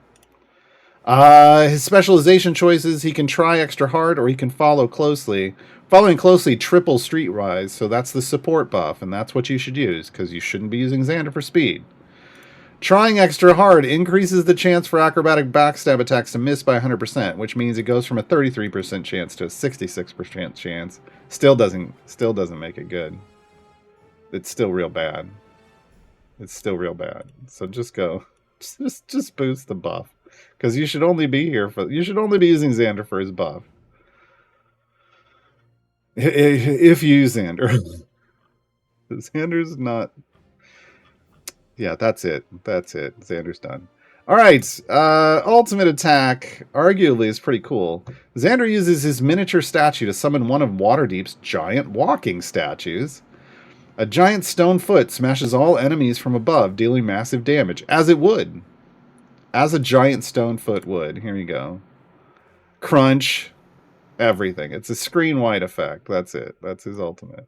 His specialization choices, he can try extra hard or he can follow closely. Following closely triple Streetwise, so that's the support buff, and that's what you should use, because you shouldn't be using Xander for speed. Trying extra hard increases the chance for acrobatic backstab attacks to miss by 100%, which means it goes from a 33% chance to a 66% chance. Still doesn't make it good. It's still real bad. It's still real bad. So just go. Just boost the buff. Because you should only be using Xander for his buff. If you use Xander. Xander's not. Yeah, that's it. Xander's done. All right. Ultimate attack, arguably, is pretty cool. Xander uses his miniature statue to summon one of Waterdeep's giant walking statues. A giant stone foot smashes all enemies from above, dealing massive damage, as it would. As a giant stone foot would. Here you go. Crunch. Everything. It's a screen-wide effect. That's it. That's his ultimate.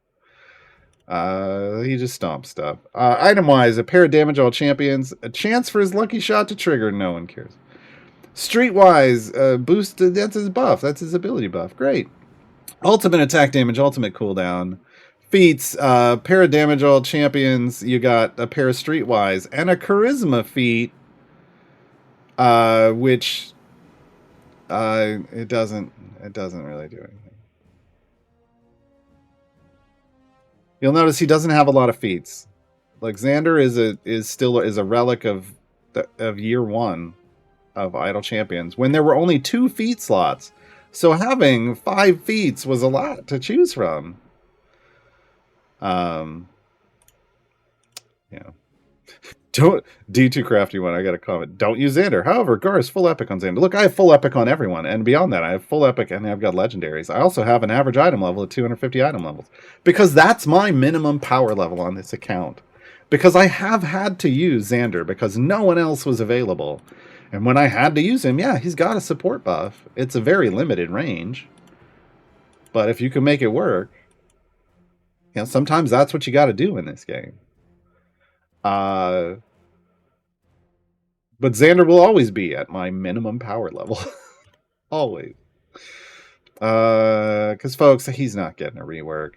He just stomps stuff. Item-wise, a pair of damage all champions. A chance for his lucky shot to trigger. No one cares. Street-wise, boost. That's his buff. That's his ability buff. Great. Ultimate attack damage. Ultimate cooldown. Feats. Pair of damage all champions. You got a pair of Streetwise. And a charisma feat. Which... it doesn't really do anything. You'll notice he doesn't have a lot of feats. Like Xander is still a relic of year one of Idle Champions when there were only 2 feat slots. So having 5 feats was a lot to choose from. Yeah. Don't D2 Crafty one. I got a comment. Don't use Xander. However, Gar is full epic on Xander. Look, I have full epic on everyone, and beyond that, I have full epic, and I've got legendaries. I also have an average item level of 250 item levels because that's my minimum power level on this account. Because I have had to use Xander because no one else was available, and when I had to use him, yeah, he's got a support buff. It's a very limited range, but if you can make it work, you know, sometimes that's what you got to do in this game. But Xander will always be at my minimum power level. Always. Because, folks, he's not getting a rework.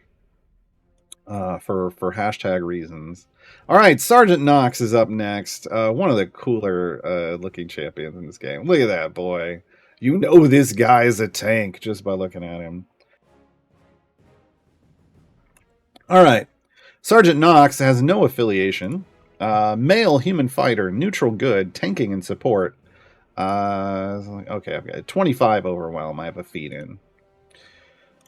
For hashtag reasons. All right, Sergeant Knox is up next. One of the cooler looking champions in this game. Look at that, boy. You know this guy is a tank just by looking at him. All right. Sergeant Knox has no affiliation. Male human fighter, neutral good, tanking and support. Okay, I've got 25 overwhelm. I have a feed in.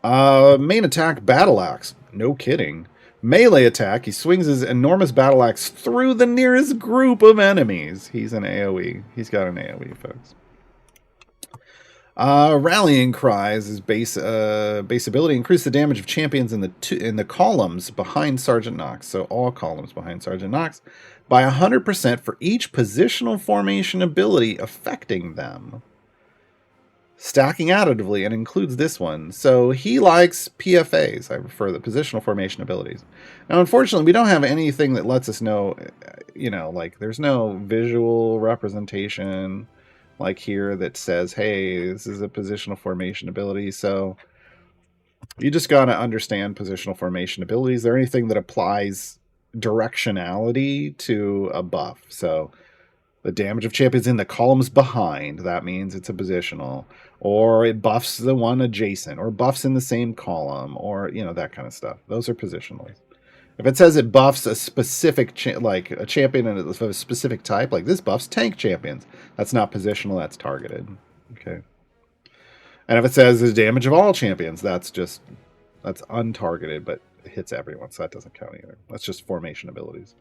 Main attack, battle axe. No kidding. Melee attack, he swings his enormous battle axe through the nearest group of enemies. He's an AoE. He's got an AoE, folks. Rallying cries is base ability. Increase the damage of champions in the columns behind Sergeant Knox. So all columns behind Sergeant Knox by 100% for each positional formation ability affecting them. Stacking additively and includes this one. So he likes PFAs. I prefer the positional formation abilities. Now, unfortunately, we don't have anything that lets us know, you know, like there's no visual representation like here that says, hey, this is a positional formation ability. So you just got to understand positional formation abilities. They're anything that applies directionality to a buff. So the damage of champions in the columns behind, that means it's a positional. Or it buffs the one adjacent, or buffs in the same column, or, you know, that kind of stuff. Those are positionals. If it says it buffs a specific, like a champion of a specific type, like this buffs tank champions, that's not positional, that's targeted. Okay. And if it says the damage of all champions, that's untargeted, but it hits everyone, so that doesn't count either. That's just formation abilities.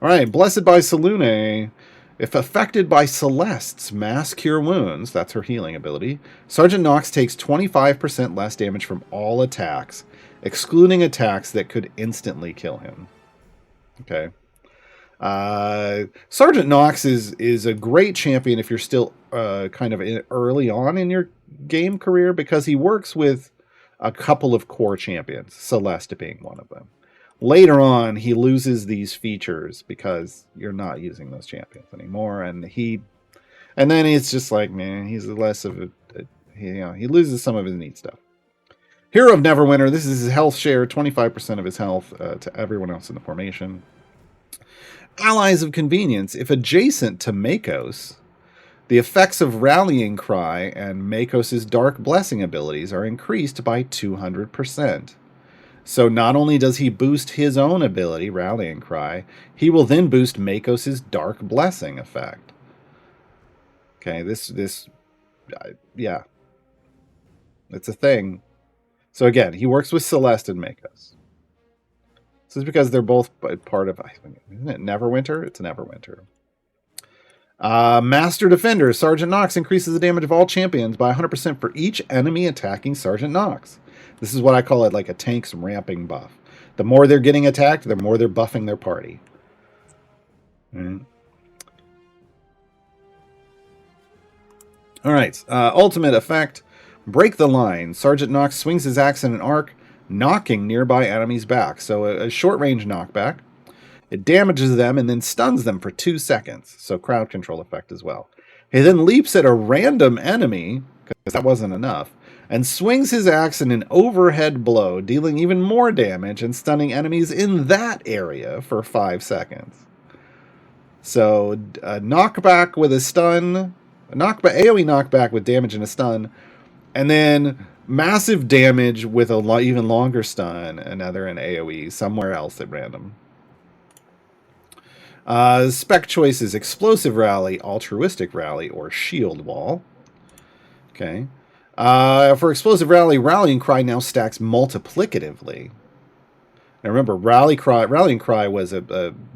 All right, Blessed by Selune. If affected by Celeste's Mass Cure Wounds, that's her healing ability, Sergeant Knox takes 25% less damage from all attacks, excluding attacks that could instantly kill him. Okay. Sergeant Knox is a great champion if you're still kind of early on in your game career, because he works with a couple of core champions, Celeste being one of them. Later on, he loses these features because you're not using those champions anymore, and then it's just like, man, he's less of he loses some of his neat stuff. Hero of Neverwinter, this is his health share, 25% of his health to everyone else in the formation. Allies of Convenience, if adjacent to Makos, the effects of Rallying Cry and Makos' Dark Blessing abilities are increased by 200%. So not only does he boost his own ability, Rallying Cry, he will then boost Makos' Dark Blessing effect. Okay, yeah. It's a thing. So again, he works with Celeste and Makos. This is because they're both part of, isn't it Neverwinter? It's Neverwinter. Master Defender, Sergeant Knox increases the damage of all champions by 100% for each enemy attacking Sergeant Knox. This is what I call it, like a tank's ramping buff. The more they're getting attacked, the more they're buffing their party. All right. Ultimate effect. Break the line. Sergeant Knox swings his axe in an arc, knocking nearby enemies back. So a short-range knockback. It damages them and then stuns them for 2 seconds. So crowd control effect as well. He then leaps at a random enemy, because that wasn't enough, and swings his axe in an overhead blow, dealing even more damage and stunning enemies in that area for 5 seconds. So a knockback with a stun, AoE knockback with damage and a stun, and then massive damage with a even longer stun, another in AoE, somewhere else at random. Spec choices: Explosive Rally, Altruistic Rally, or Shield Wall. Okay. For Explosive Rally, Rallying Cry now stacks multiplicatively. And remember, Rallying Cry was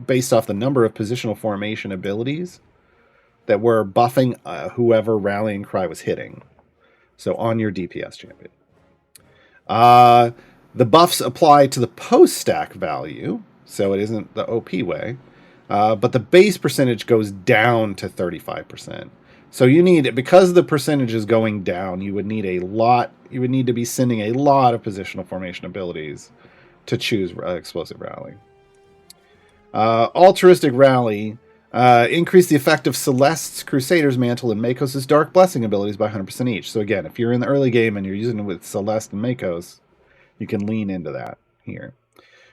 based off the number of positional formation abilities that were buffing whoever Rallying Cry was hitting. So on your DPS champion. The buffs apply to the post-stack value, so it isn't the OP way. But the base percentage goes down to 35%. So you need, because the percentage is going down, you would need to be sending a lot of positional formation abilities to choose Explosive Rally. Altruistic Rally. Increase the effect of Celeste's Crusader's Mantle and Makos' Dark Blessing abilities by 100% each. So again, if you're in the early game and you're using it with Celeste and Makos, you can lean into that here.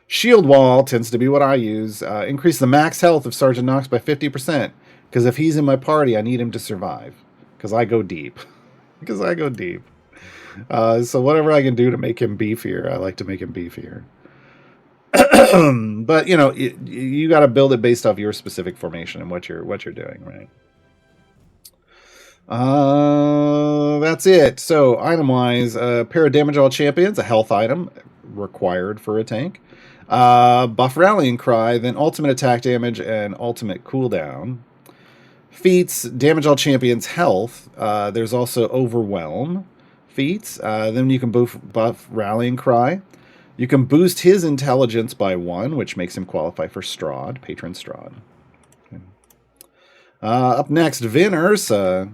Shield Wall tends to be what I use. Increase the max health of Sergeant Knox by 50%. Because if he's in my party, I need him to survive. Because I go deep. So whatever I can do to make him beefier, I like to make him beefier. But you got to build it based off your specific formation and what you're doing, right? That's it. So item wise, pair of damage all champions, a health item required for a tank. Buff Rallying Cry, then ultimate attack damage and ultimate cooldown. Feats, damage all champions health. There's also Overwhelm feats. Then you can buff Rallying Cry. You can boost his intelligence by 1, which makes him qualify for Strahd, Patron Strahd. Okay. Up next, Vin Ursa.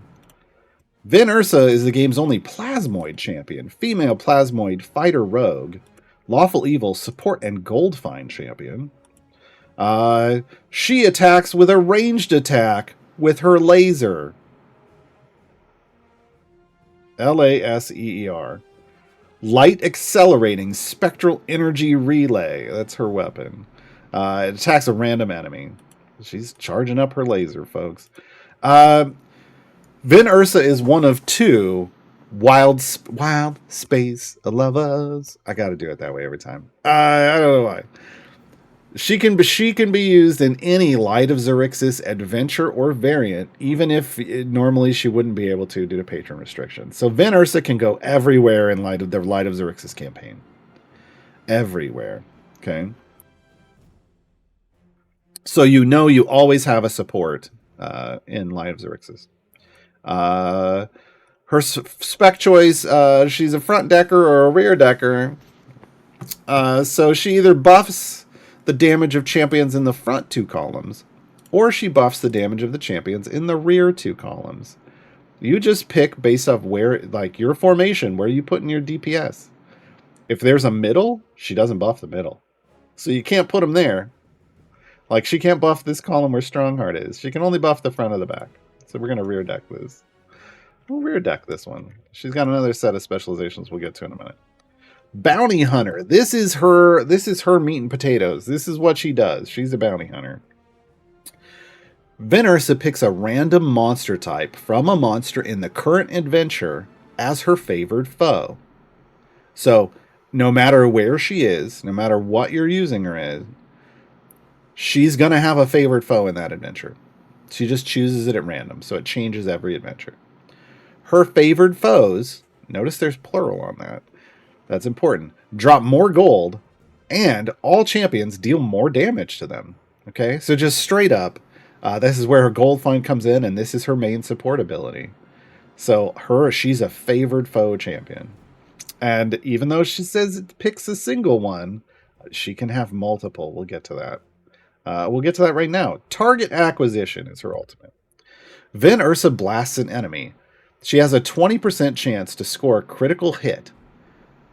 Vin Ursa is the game's only Plasmoid champion. Female Plasmoid fighter rogue. Lawful Evil support and gold find champion. She attacks with a ranged attack with her laser. Laseer. Light Accelerating Spectral Energy Relay. That's her weapon. It attacks a random enemy. She's charging up her laser, folks. Vin Ursa is one of 2 wild space lovers. I got to do it that way every time. I don't know why. She can be used in any Light of Xerxes adventure or variant, even if normally she wouldn't be able to due to patron restrictions. So Vin Ursa can go everywhere in Light of Xerxes campaign. Everywhere. Okay. So you always have a support in Light of Xerxes. Her spec choice, she's a front decker or a rear decker. So she either buffs the damage of champions in the front 2 columns, or she buffs the damage of the champions in the rear 2 columns. You just pick based off where, like your formation, where you put in your DPS. If there's a middle, she doesn't buff the middle. So you can't put them there. Like she can't buff this column where Strongheart is. She can only buff the front of the back. So we're going to rear deck this. We'll rear deck this one. She's got another set of specializations we'll get to in a minute. Bounty Hunter. This is her meat and potatoes. This is what she does. She's a bounty hunter. Vin Ursa picks a random monster type from a monster in the current adventure as her favored foe. So, no matter where she is, no matter what you're using her as, she's going to have a favored foe in that adventure. She just chooses it at random, so it changes every adventure. Her favored foes, notice there's plural on that. That's important. Drop more gold, and all champions deal more damage to them. Okay, so just straight up, this is where her gold find comes in, and this is her main support ability. So she's a favored foe champion. And even though she says it picks a single one, she can have multiple. We'll get to that. We'll get to that right now. Target acquisition is her ultimate. Vin Ursa blasts an enemy. She has a 20% chance to score a critical hit,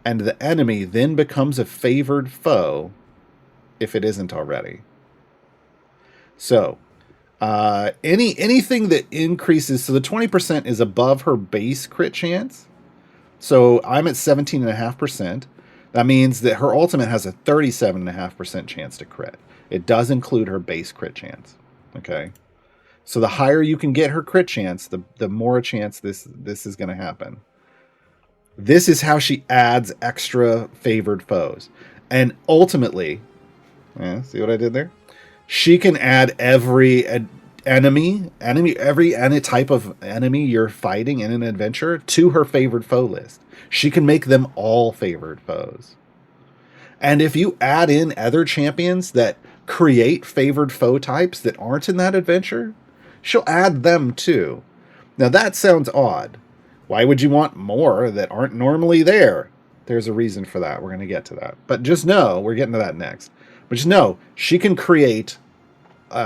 and the enemy then becomes a favored foe if it isn't already. So, anything that increases, so the 20% is above her base crit chance. So I'm at 17.5%. That means that her ultimate has a 37.5% chance to crit. It does include her base crit chance. Okay. So the higher you can get her crit chance, the more chance this is going to happen. This is how she adds extra favored foes. And ultimately, see what I did there? She can add every any type of enemy you're fighting in an adventure to her favored foe list. She can make them all favored foes. And if you add in other champions that create favored foe types that aren't in that adventure, she'll add them too. Now that sounds odd. Why would you want more that aren't normally there? There's a reason for that. We're going to get to that. But just know, we're getting to that next. But just know, she can create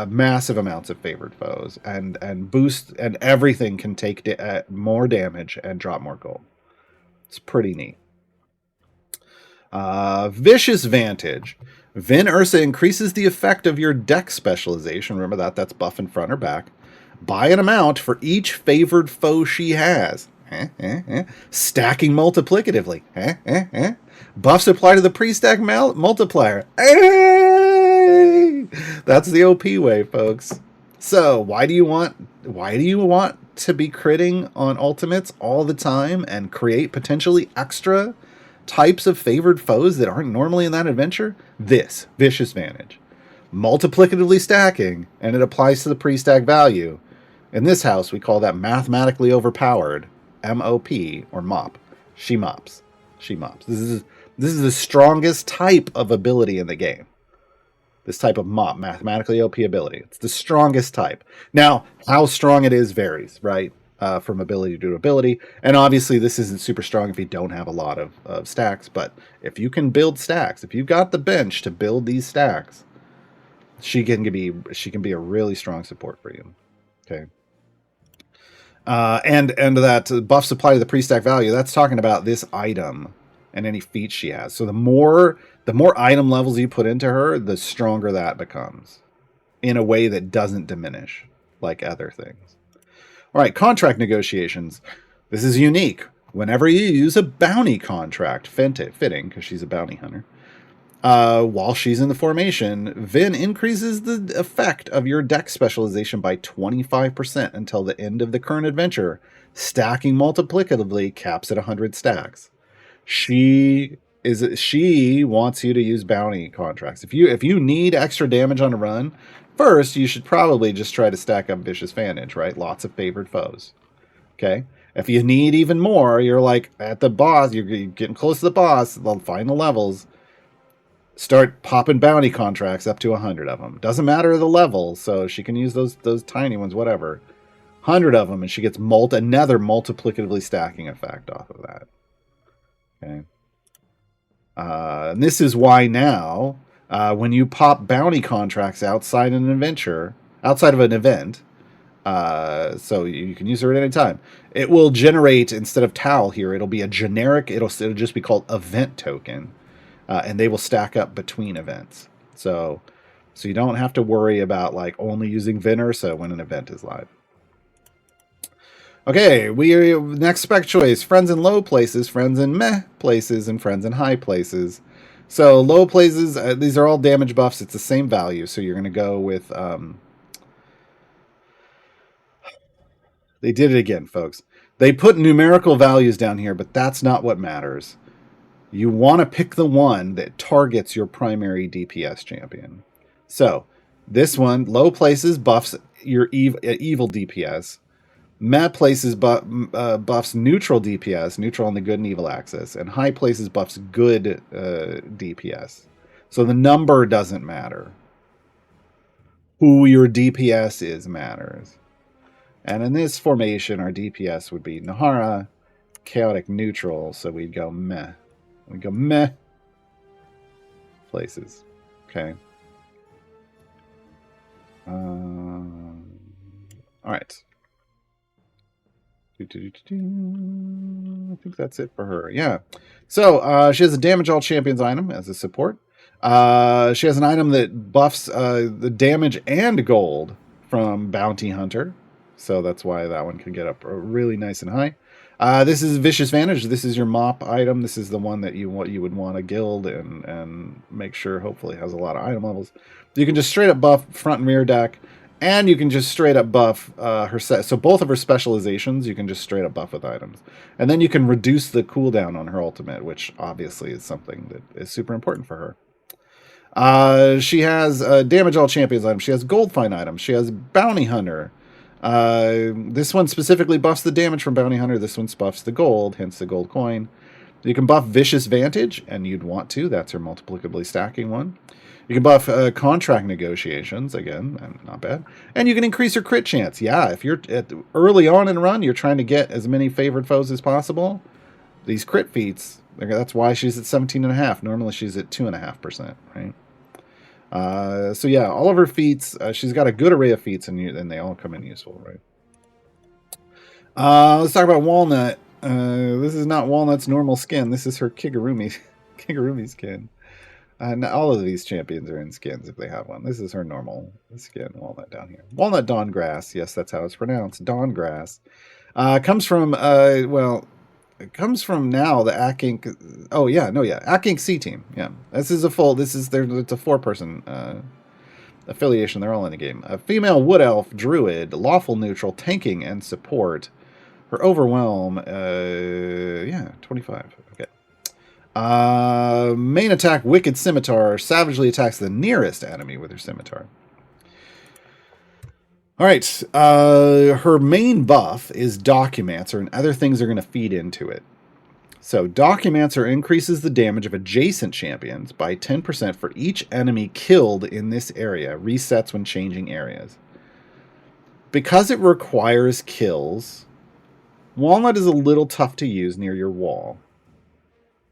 massive amounts of favored foes and boost, and everything can take more damage and drop more gold. It's pretty neat. Vicious Vantage. Vin Ursa increases the effect of your deck specialization. Remember that, that's buff in front or back. By an amount for each favored foe she has. Stacking multiplicatively. Buffs apply to the pre-stack multiplier. That's the OP way, folks. So why do you want to be critting on ultimates all the time and create potentially extra types of favored foes that aren't normally in that adventure? This Vicious Vantage. Multiplicatively stacking, and it applies to the pre-stack value. In this house, we call that mathematically overpowered. MOP or mop. She mops. She mops. This is the strongest type of ability in the game. This type of mop, mathematically OP ability. It's the strongest type. Now, how strong it is varies, right? From ability to ability. And obviously this isn't super strong if you don't have a lot of stacks, but if you can build stacks, if you've got the bench to build these stacks, she can be a really strong support for you. Okay. And that buffs apply to the pre-stack value, that's talking about this item and any feats she has. So the more item levels you put into her, the stronger that becomes in a way that doesn't diminish like other things. All right, contract negotiations. This is unique. Whenever you use a bounty contract, fitting because she's a bounty hunter, while she's in the formation, Vin increases the effect of your deck specialization by 25% until the end of the current adventure. Stacking multiplicatively caps at 100 stacks. She wants you to use bounty contracts. If you need extra damage on a run, first you should probably just try to stack up Vicious Vantage, right? Lots of favored foes. Okay. If you need even more, you're like at the boss, you're getting close to the boss, the final levels. Start popping bounty contracts up to 100 of them. Doesn't matter the level, so she can use those tiny ones, whatever. 100 of them, and she gets another multiplicatively stacking effect off of that. Okay. And this is why now, when you pop bounty contracts outside of an event, so you can use her at any time, it will generate, instead of towel here, it'll be a generic, it'll just be called event token. And they will stack up between events. So you don't have to worry about like only using Vin Ursa when an event is live. Okay, next spec choice: friends in low places, friends in meh places, and friends in high places. So low places, these are all damage buffs. It's the same value. So you're going to go with... they did it again, folks. They put numerical values down here, but that's not what matters. You want to pick the one that targets your primary DPS champion. So this one, low places buffs your evil DPS. Meh places buffs neutral DPS, neutral on the good and evil axis. And high places buffs good DPS. So the number doesn't matter. Who your DPS is matters. And in this formation, our DPS would be Nahara, chaotic neutral. So we'd go meh. We go meh places. Okay. All right. I think that's it for her. Yeah. So she has a damage all champions item as a support. She has an item that buffs the damage and gold from Bounty Hunter. So that's why that one can get up really nice and high. This is Vicious Vantage. This is your mop item. This is the one that you would want to guild and make sure hopefully has a lot of item levels. You can just straight up buff front and rear deck, and you can just straight up buff her set. So both of her specializations you can just straight up buff with items. And then you can reduce the cooldown on her ultimate, which obviously is something that is super important for her. She has damage all champions item. She has gold fine items. She has bounty hunter. This one specifically buffs the damage from Bounty Hunter. This one buffs the gold, hence the gold coin. You can buff Vicious Vantage, and you'd want to. That's her multiplicably stacking one. You can buff Contract Negotiations, again, not bad. And you can increase her crit chance. Yeah, if you're early on in run, you're trying to get as many favored foes as possible. These crit feats, that's why she's at 17.5. Normally she's at 2.5%, right? So yeah, all of her feats, she's got a good array of feats, and they all come in useful, right? Let's talk about Walnut. This is not Walnut's normal skin. This is her Kigurumi skin. All of these champions are in skins if they have one. This is her normal skin, Walnut down here. Walnut Dawngrass. Yes, that's how it's pronounced. Dawngrass. Comes from, it comes from now the Akink. Akink C team. Yeah. It's a 4-person affiliation. They're all in the game. A female wood elf, druid, lawful neutral, tanking, and support. Her overwhelm, 25. Okay. Main attack, Wicked Scimitar, savagely attacks the nearest enemy with her scimitar. All right. Her main buff is Documancer, and other things are going to feed into it. So Documancer increases the damage of adjacent champions by 10% for each enemy killed in this area. Resets when changing areas. Because it requires kills, Walnut is a little tough to use near your wall.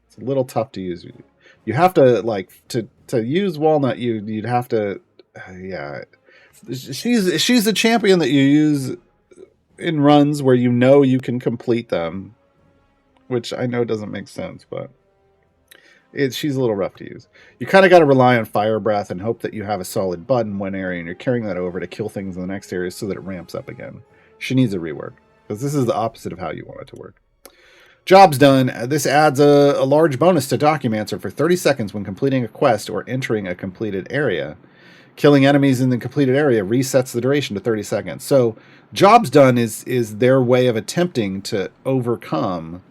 It's a little tough to use. You have to, to use Walnut, you'd have to, She's a champion that you use in runs where you know you can complete them, which I know doesn't make sense, but she's a little rough to use. You kind of got to rely on Fire Breath and hope that you have a solid bud in one area and you're carrying that over to kill things in the next area so that it ramps up again. She needs a rework, because this is the opposite of how you want it to work. Job's done. This adds a large bonus to Documancer for 30 seconds when completing a quest or entering a completed area. Killing enemies in the completed area resets the duration to 30 seconds. So Job's done is their way of attempting to overcome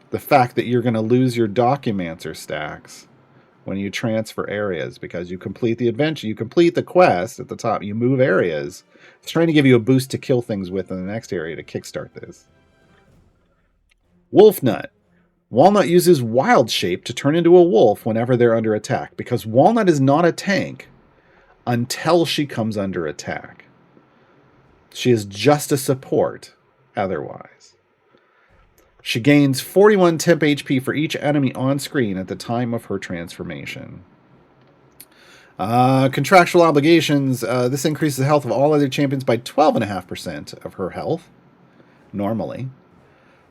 the fact that you're going to lose your Documancer stacks when you transfer areas, because you complete the adventure, you complete the quest at the top, you move areas. It's trying to give you a boost to kill things with in the next area to kickstart this. Wolfnut. Walnut uses Wild Shape to turn into a wolf whenever they're under attack, because Walnut is not a tank until she comes under attack. She is just a support otherwise. She gains 41 temp HP for each enemy on screen at the time of her transformation. Contractual obligations. This increases the health of all other champions by 12.5% of her health, normally.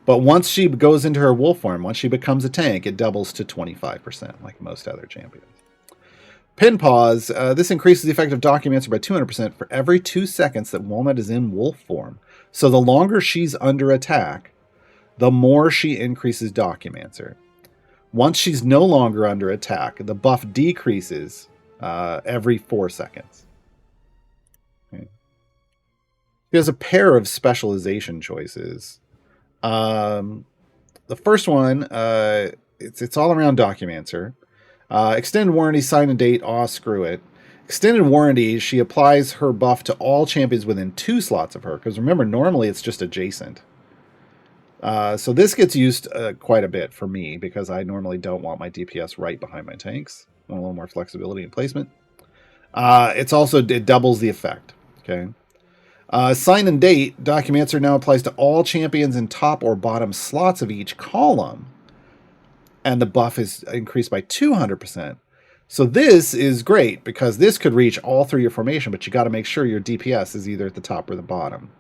But once she goes into her wolf form, once she becomes a tank, it doubles to 25%, like most other champions. Pin Pause. This increases the effect of Documancer by 200% for every 2 seconds that Walnut is in wolf form. So the longer she's under attack, the more she increases Documancer. Once she's no longer under attack, the buff decreases every 4 seconds. Okay. She has a pair of specialization choices. The first one, it's all around Documancer. Extended Warranty, Sign and Date, screw it. Extended Warranty, she applies her buff to all champions within 2 slots of her, because remember, normally it's just adjacent. So this gets used quite a bit for me, because I normally don't want my DPS right behind my tanks. I want a little more flexibility in placement. It doubles the effect. Okay. Sign and Date, Documancer now applies to all champions in top or bottom slots of each column. And the buff is increased by 200%. So this is great, because this could reach all through your formation, but you got to make sure your DPS is either at the top or the bottom.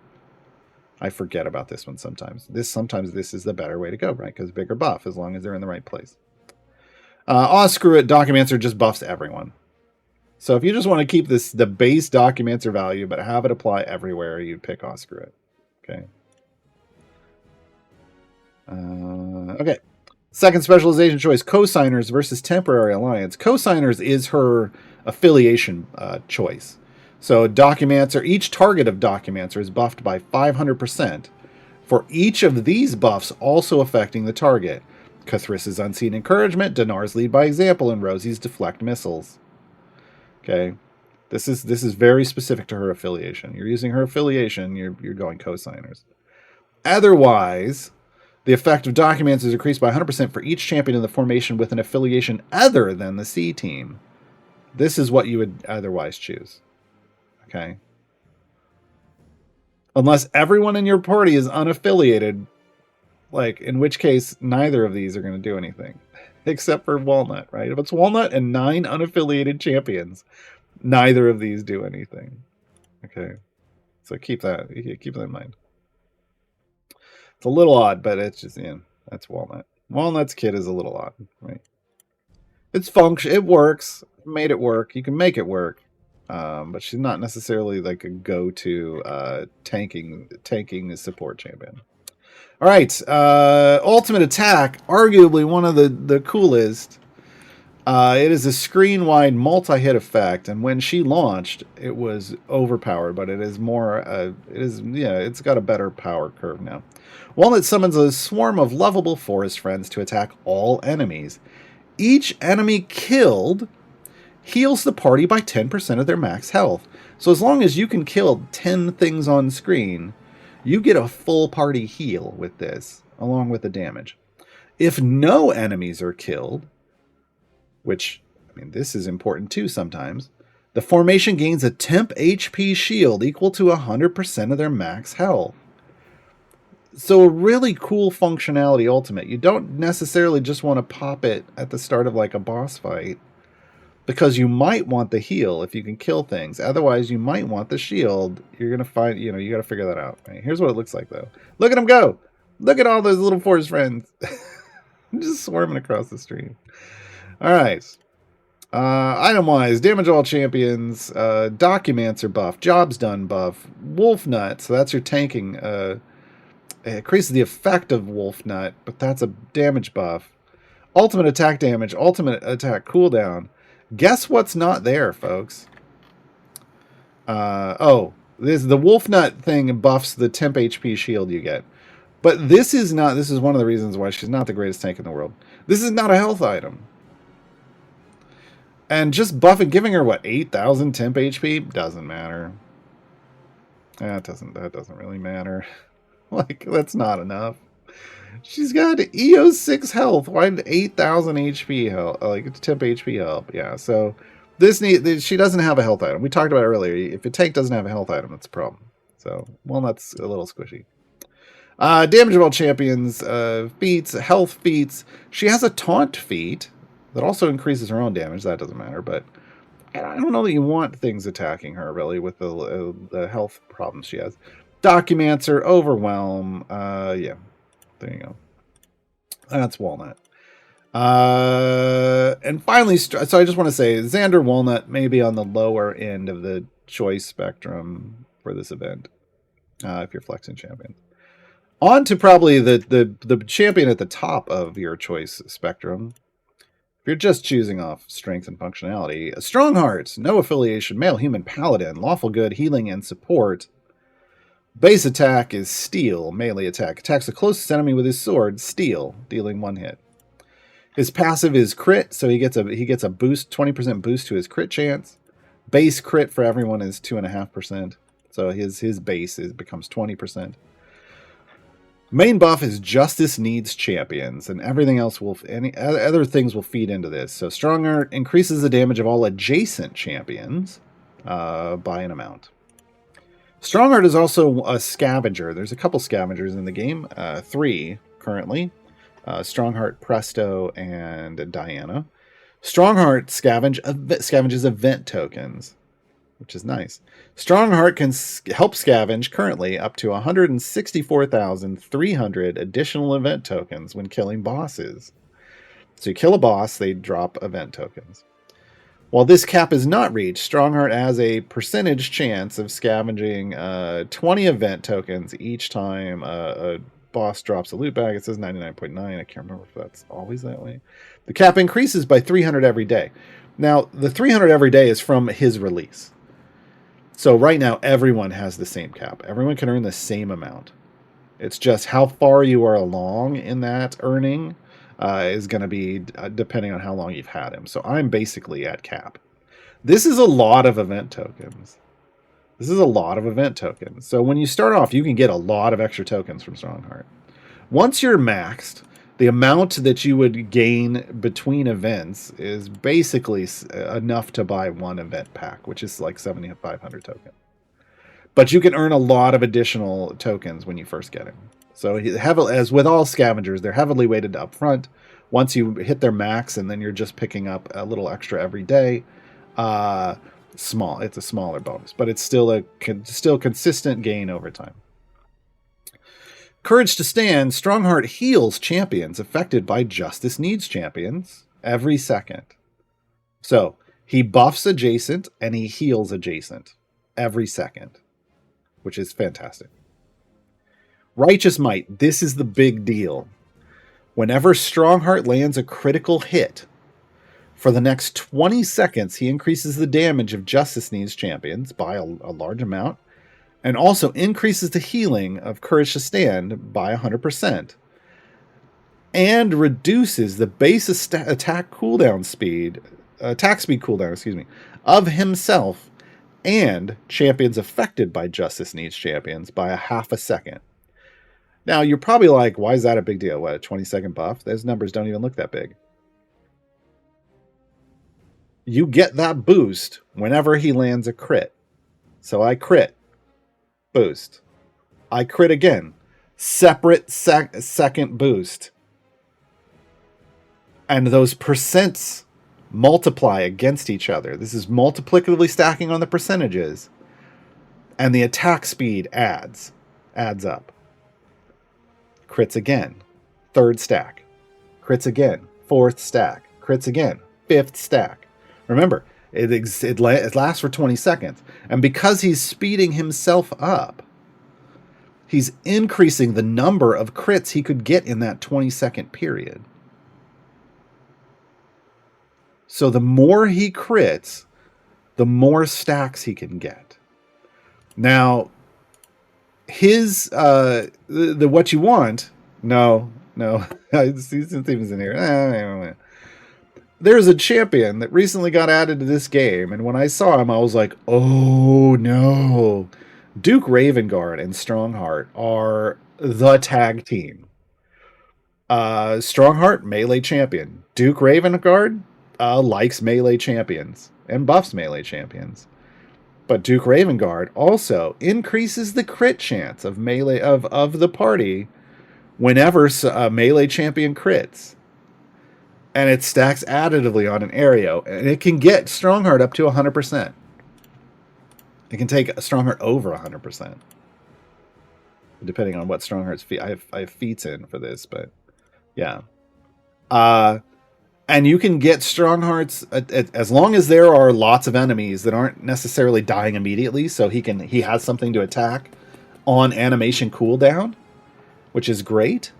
I forget about this one sometimes. Sometimes this is the better way to go, right? Because bigger buff, as long as they're in the right place. Screw it, Documancer just buffs everyone. So if you just want to keep the base Documancer value, but have it apply everywhere, you'd pick Screw it. Okay. Okay. Second specialization choice, Cosigners versus Temporary Alliance. Cosigners is her affiliation choice. So Documancer, each target of Documancer is buffed by 500% for each of these buffs also affecting the target. Cathris's Unseen Encouragement, Dinar's Lead by Example, and Rosie's Deflect Missiles. Okay, this is very specific to her affiliation. You're using her affiliation, you're going Cosigners. Otherwise, The effect of documents is increased by 100% for each champion in the formation with an affiliation other than the C team. This is what you would otherwise choose. Okay. Unless everyone in your party is unaffiliated, like, in which case neither of these are going to do anything. Except for Walnut, right? If it's Walnut and 9 unaffiliated champions, neither of these do anything. Okay. So keep that in mind. It's a little odd, but it's just, that's Walnut. Walnut's kit is a little odd, right? It's it works. Made it work. You can make it work. But she's not necessarily like a go-to tanking the support champion. All right, ultimate attack, arguably one of the coolest. It is a screen-wide multi-hit effect, and when she launched, it was overpowered. But it is more, it's got a better power curve now. Walnut summons a swarm of lovable forest friends to attack all enemies. Each enemy killed heals the party by 10% of their max health. So as long as you can kill 10 things on screen, you get a full party heal with this, along with the damage. If no enemies are killed, which, I mean, this is important too sometimes, the formation gains a temp HP shield equal to 100% of their max health. So a really cool functionality ultimate. You don't necessarily just want to pop it at the start of like a boss fight, because you might want the heal if you can kill things. Otherwise, you might want the shield. You're going to find, you got to figure that out. Right? Here's what it looks like, though. Look at them go. Look at all those little forest friends. Just swarming across the stream. All right. Item-wise, damage all champions. Documents are buff. Jobs done buff. Wolf Nut, so that's your tanking. It increases the effect of Wolf Nut, but that's a damage buff. Ultimate attack damage. Ultimate attack cooldown. Guess what's not there, folks? The Wolf Nut thing buffs the temp HP shield you get. But this is not, this is one of the reasons why she's not the greatest tank in the world. This is not a health item. And just buffing, giving her, 8,000 temp HP? Doesn't matter. That doesn't really matter. That's not enough. She's got EO 6 health. Why 8,000 HP health? Temp HP help. Yeah, so she doesn't have a health item. We talked about it earlier. If a tank doesn't have a health item, that's a problem. So, that's a little squishy. Damage of all champions, feats, health feats. She has a taunt feat that also increases her own damage. That doesn't matter, but I don't know that you want things attacking her, really, with the health problems she has. Documenter, Overwhelm. Yeah. There you go. That's Walnut. And finally, so I just want to say, Xander Walnut may be on the lower end of the choice spectrum for this event, if you're flexing champions. On to probably the champion at the top of your choice spectrum. If you're just choosing off strength and functionality, Strongheart, no affiliation, male human paladin, lawful good, healing, and support. Base attack is steel, melee attack. Attacks the closest enemy with his sword, steel, dealing 1 hit. His passive is crit, so he gets a boost, 20% boost to his crit chance. Base crit for everyone is 2.5%, so his base becomes 20%. Main buff is Justice Needs Champions, and everything else any other things will feed into this. So Strongheart increases the damage of all adjacent champions by an amount. Strongheart is also a scavenger. There's a couple scavengers in the game, 3 currently. Strongheart, Presto, and Diana. Strongheart scavenges event tokens, which is nice. Strongheart can help scavenge currently up to 164,300 additional event tokens when killing bosses. So you kill a boss, they drop event tokens. While this cap is not reached, Strongheart has a percentage chance of scavenging 20 event tokens each time a boss drops a loot bag. It says 99.9. I can't remember if that's always that way. The cap increases by 300 every day. Now, the 300 every day is from his release. So right now, everyone has the same cap. Everyone can earn the same amount. It's just how far you are along in that earning is going to be depending on how long you've had him. So I'm basically at cap. This is a lot of event tokens. So when you start off, you can get a lot of extra tokens from Strongheart. Once you're maxed, the amount that you would gain between events is basically enough to buy one event pack, which is like 7,500 tokens. But you can earn a lot of additional tokens when you first get him. So as with all scavengers, they're heavily weighted up front. Once you hit their max, and then you're just picking up a little extra every day. It's a smaller bonus, but it's still still consistent gain over time. Courage to Stand. Strongheart heals champions affected by Justice Needs champions every second. So he buffs adjacent and he heals adjacent every second, which is fantastic. Righteous Might. This is the big deal. Whenever Strongheart lands a critical hit, for the next 20 seconds, he increases the damage of Justice Needs champions by a large amount, and also increases the healing of Courage to Stand by 100%, and reduces the base attack speed cooldown, of himself and champions affected by Justice Needs champions by a half a second. Now, you're probably like, why is that a big deal? What, a 20-second buff? Those numbers don't even look that big. You get that boost whenever he lands a crit. So I crit. Boost. I crit again. Separate second boost. And those percents multiply against each other. This is multiplicatively stacking on the percentages. And the attack speed adds up. Crits again. Third stack. Crits again. Fourth stack. Crits again. Fifth stack. Remember, it lasts for 20 seconds. And because he's speeding himself up, he's increasing the number of crits he could get in that 20-second period. So the more he crits, the more stacks he can get. Now, his what you want... No. Steven's in here. There's a champion that recently got added to this game, and when I saw him, I was like, oh no. Duke Ravengard and Strongheart are the tag team. Strongheart, melee champion. Duke Ravengard likes melee champions and buffs melee champions. But Duke Ravengard also increases the crit chance of melee of the party whenever a melee champion crits. And it stacks additively on an area, and it can get Strongheart up to 100%. It can take Strongheart over 100%, depending on what Strongheart's feat. I have feats in for this, but yeah. And you can get Stronghearts as long as there are lots of enemies that aren't necessarily dying immediately, so he has something to attack on animation cooldown, which is great.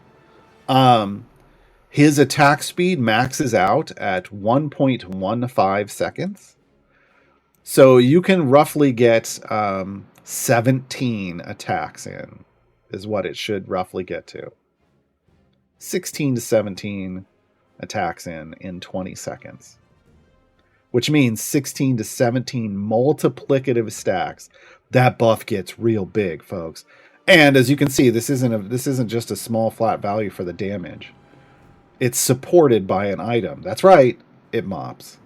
His attack speed maxes out at 1.15 seconds. So you can roughly get 17 attacks in, is what it should roughly get to. 16 to 17 attacks in 20 seconds. Which means 16 to 17 multiplicative stacks. That buff gets real big, folks. And as you can see, this isn't just a small flat value for the damage. It's supported by an item. That's right. It mops.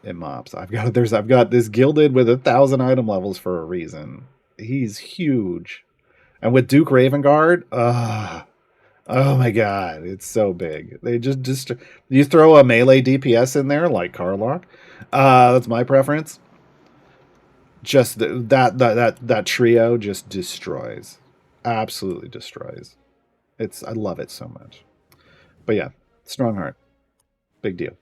It mops. I've got this gilded with 1,000 item levels for a reason. He's huge. And with Duke Ravengard, oh my god, it's so big. They just you throw a melee DPS in there like Carlock. That's my preference. Just that trio just destroys. Absolutely destroys. I love it so much. But yeah, Strongheart. Big deal.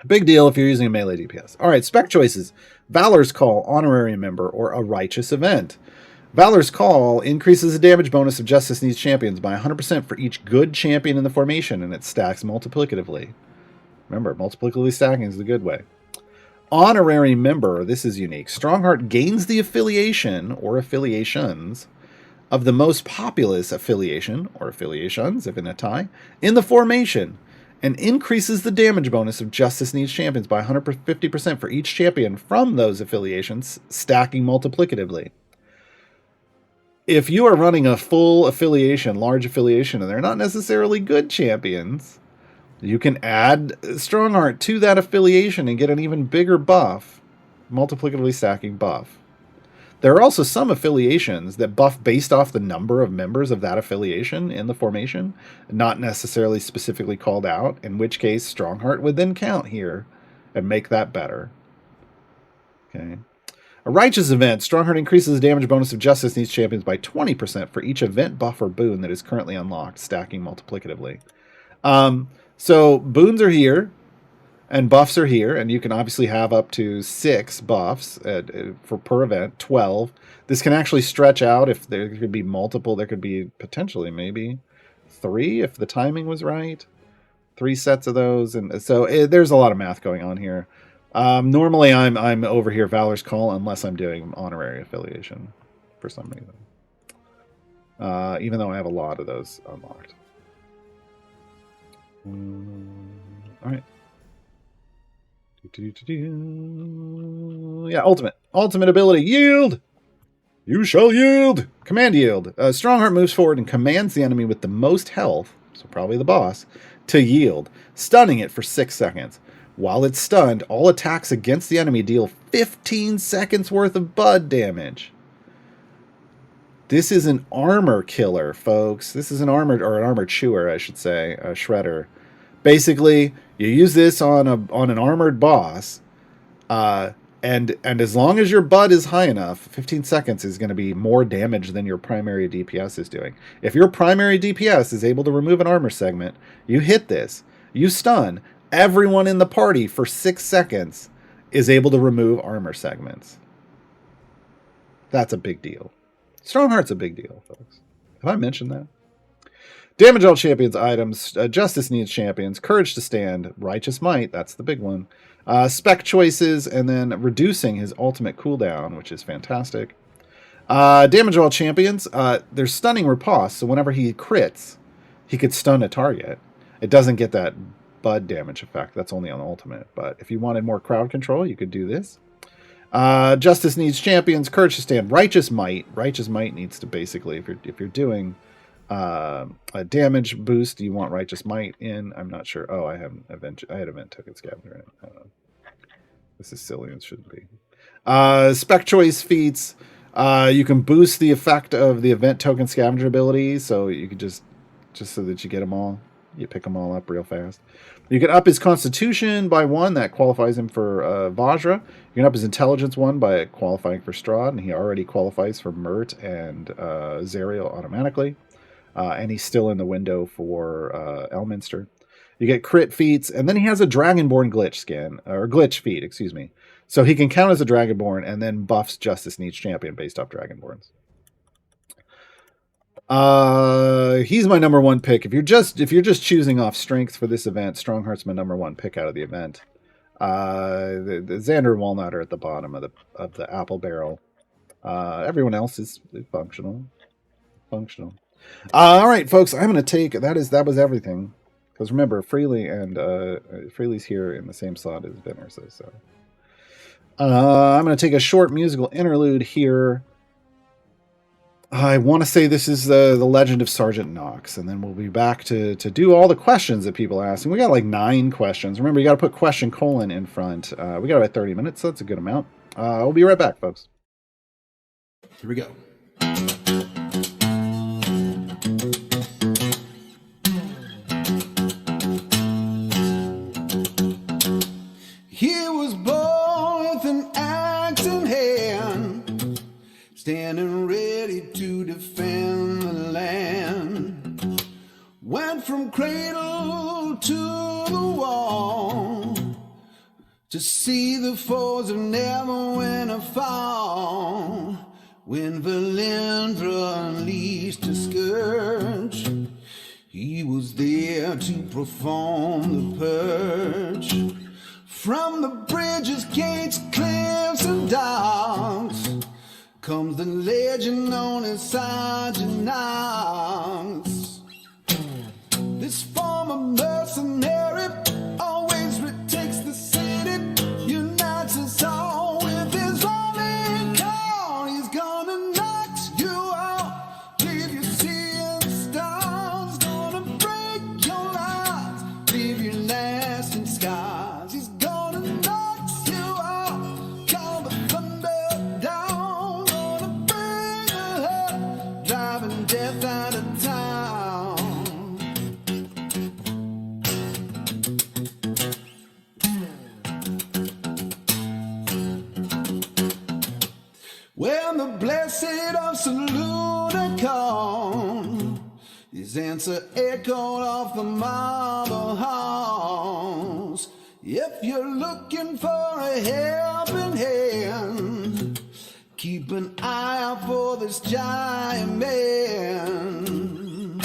Big deal if you're using a melee DPS. All right, spec choices. Valor's Call, Honorary Member, or a Righteous Event. Valor's Call increases the damage bonus of Justice Needs champions by 100% for each good champion in the formation, and it stacks multiplicatively. Remember, multiplicatively stacking is the good way. Honorary Member, this is unique. Strongheart gains the affiliation, or affiliations, of the most populous affiliation, or affiliations, if in a tie, in the formation, and increases the damage bonus of Justice Needs champions by 150% for each champion from those affiliations, stacking multiplicatively. if you are running a full affiliation, large affiliation, and they're not necessarily good champions, you can add Strongheart to that affiliation and get an even bigger buff, multiplicatively stacking buff. There are also some affiliations that buff based off the number of members of that affiliation in the formation, not necessarily specifically called out, in which case Strongheart would then count here and make that better. Okay. A righteous event. Strongheart increases the damage bonus of Justice Needs champions by 20% for each event buff or boon that is currently unlocked, stacking multiplicatively. So boons are here, and buffs are here, and you can obviously have up to 6 buffs for per event, 12. This can actually stretch out if there could be multiple. There could be potentially maybe 3 if the timing was right. 3 sets of those, and so there's a lot of math going on here. Normally, I'm over here Valor's Call unless I'm doing honorary affiliation for some reason. Even though I have a lot of those unlocked. All right. Yeah, ultimate ability, yield. You shall yield. Command yield. Strongheart moves forward and commands the enemy with the most health, so probably the boss, to yield, stunning it for 6 seconds. While it's stunned, all attacks against the enemy deal 15 seconds worth of bud damage. This is an armor killer, folks. This is an armor chewer, I should say, a shredder. Basically, you use this on an armored boss, and as long as your bud is high enough, 15 seconds is going to be more damage than your primary DPS is doing. If your primary DPS is able to remove an armor segment, you hit this, you stun. Everyone in the party for 6 seconds is able to remove armor segments. That's a big deal. Strongheart's a big deal, folks. Have I mentioned that? Damage all champions items, Justice Needs champions, Courage to Stand, Righteous Might, that's the big one. Spec choices, and then reducing his ultimate cooldown, which is fantastic. Damage all champions, there's stunning riposte, so whenever he crits, he could stun a target. It doesn't get that bud damage effect, that's only on ultimate, but if you wanted more crowd control, you could do this. Justice Needs champions, Courage to Stand, Righteous Might. Righteous Might needs to basically, if you're doing a damage boost, you want Righteous Might in. I'm not sure. Oh, I had event token scavenger in it. I don't know. This is silly and shouldn't be. Spec choice feats. You can boost the effect of the event token scavenger ability, so you could just so that you get them all. You pick them all up real fast. You can up his Constitution by 1. That qualifies him for Vajra. You can up his Intelligence 1 by qualifying for Strahd, and he already qualifies for Mert and Zariel automatically. And he's still in the window for Elminster. You get crit feats, and then he has a Dragonborn glitch feat, excuse me. So he can count as a Dragonborn and then buffs Justice Needs champion based off Dragonborns. He's my number 1 pick. If you're just choosing off strength for this event, Strongheart's my number 1 pick out of the event. The Xander and Walnut are at the bottom of the apple barrel. Everyone else is functional. All right, folks. I'm gonna take that was everything. Because remember, Freely's here in the same slot as Vin Ursa. So I'm gonna take a short musical interlude here. I want to say this is the Legend of Sergeant Knox, and then we'll be back to do all the questions that people ask. And we got like 9 questions. Remember, you got to put question : in front. We got about 30 minutes, so that's a good amount. We'll be right back, folks. Here we go. He was born with an axe in hand, standing ready to defend the land. Went from cradle to the wall to see the foes of never win or fall. When Valendra unleashed a scourge, he was there to perform the purge. From the bridges, gates, cliffs, and docks comes the legend known as Sergeant Knox. This former mercenary always retakes the city, unites us all with his rolling call. He's gonna knock you out. death out of town. When the blessed Absoluticon, his answer echoed off the marble halls. If you're looking for a helping hand, keep an eye out for this giant man.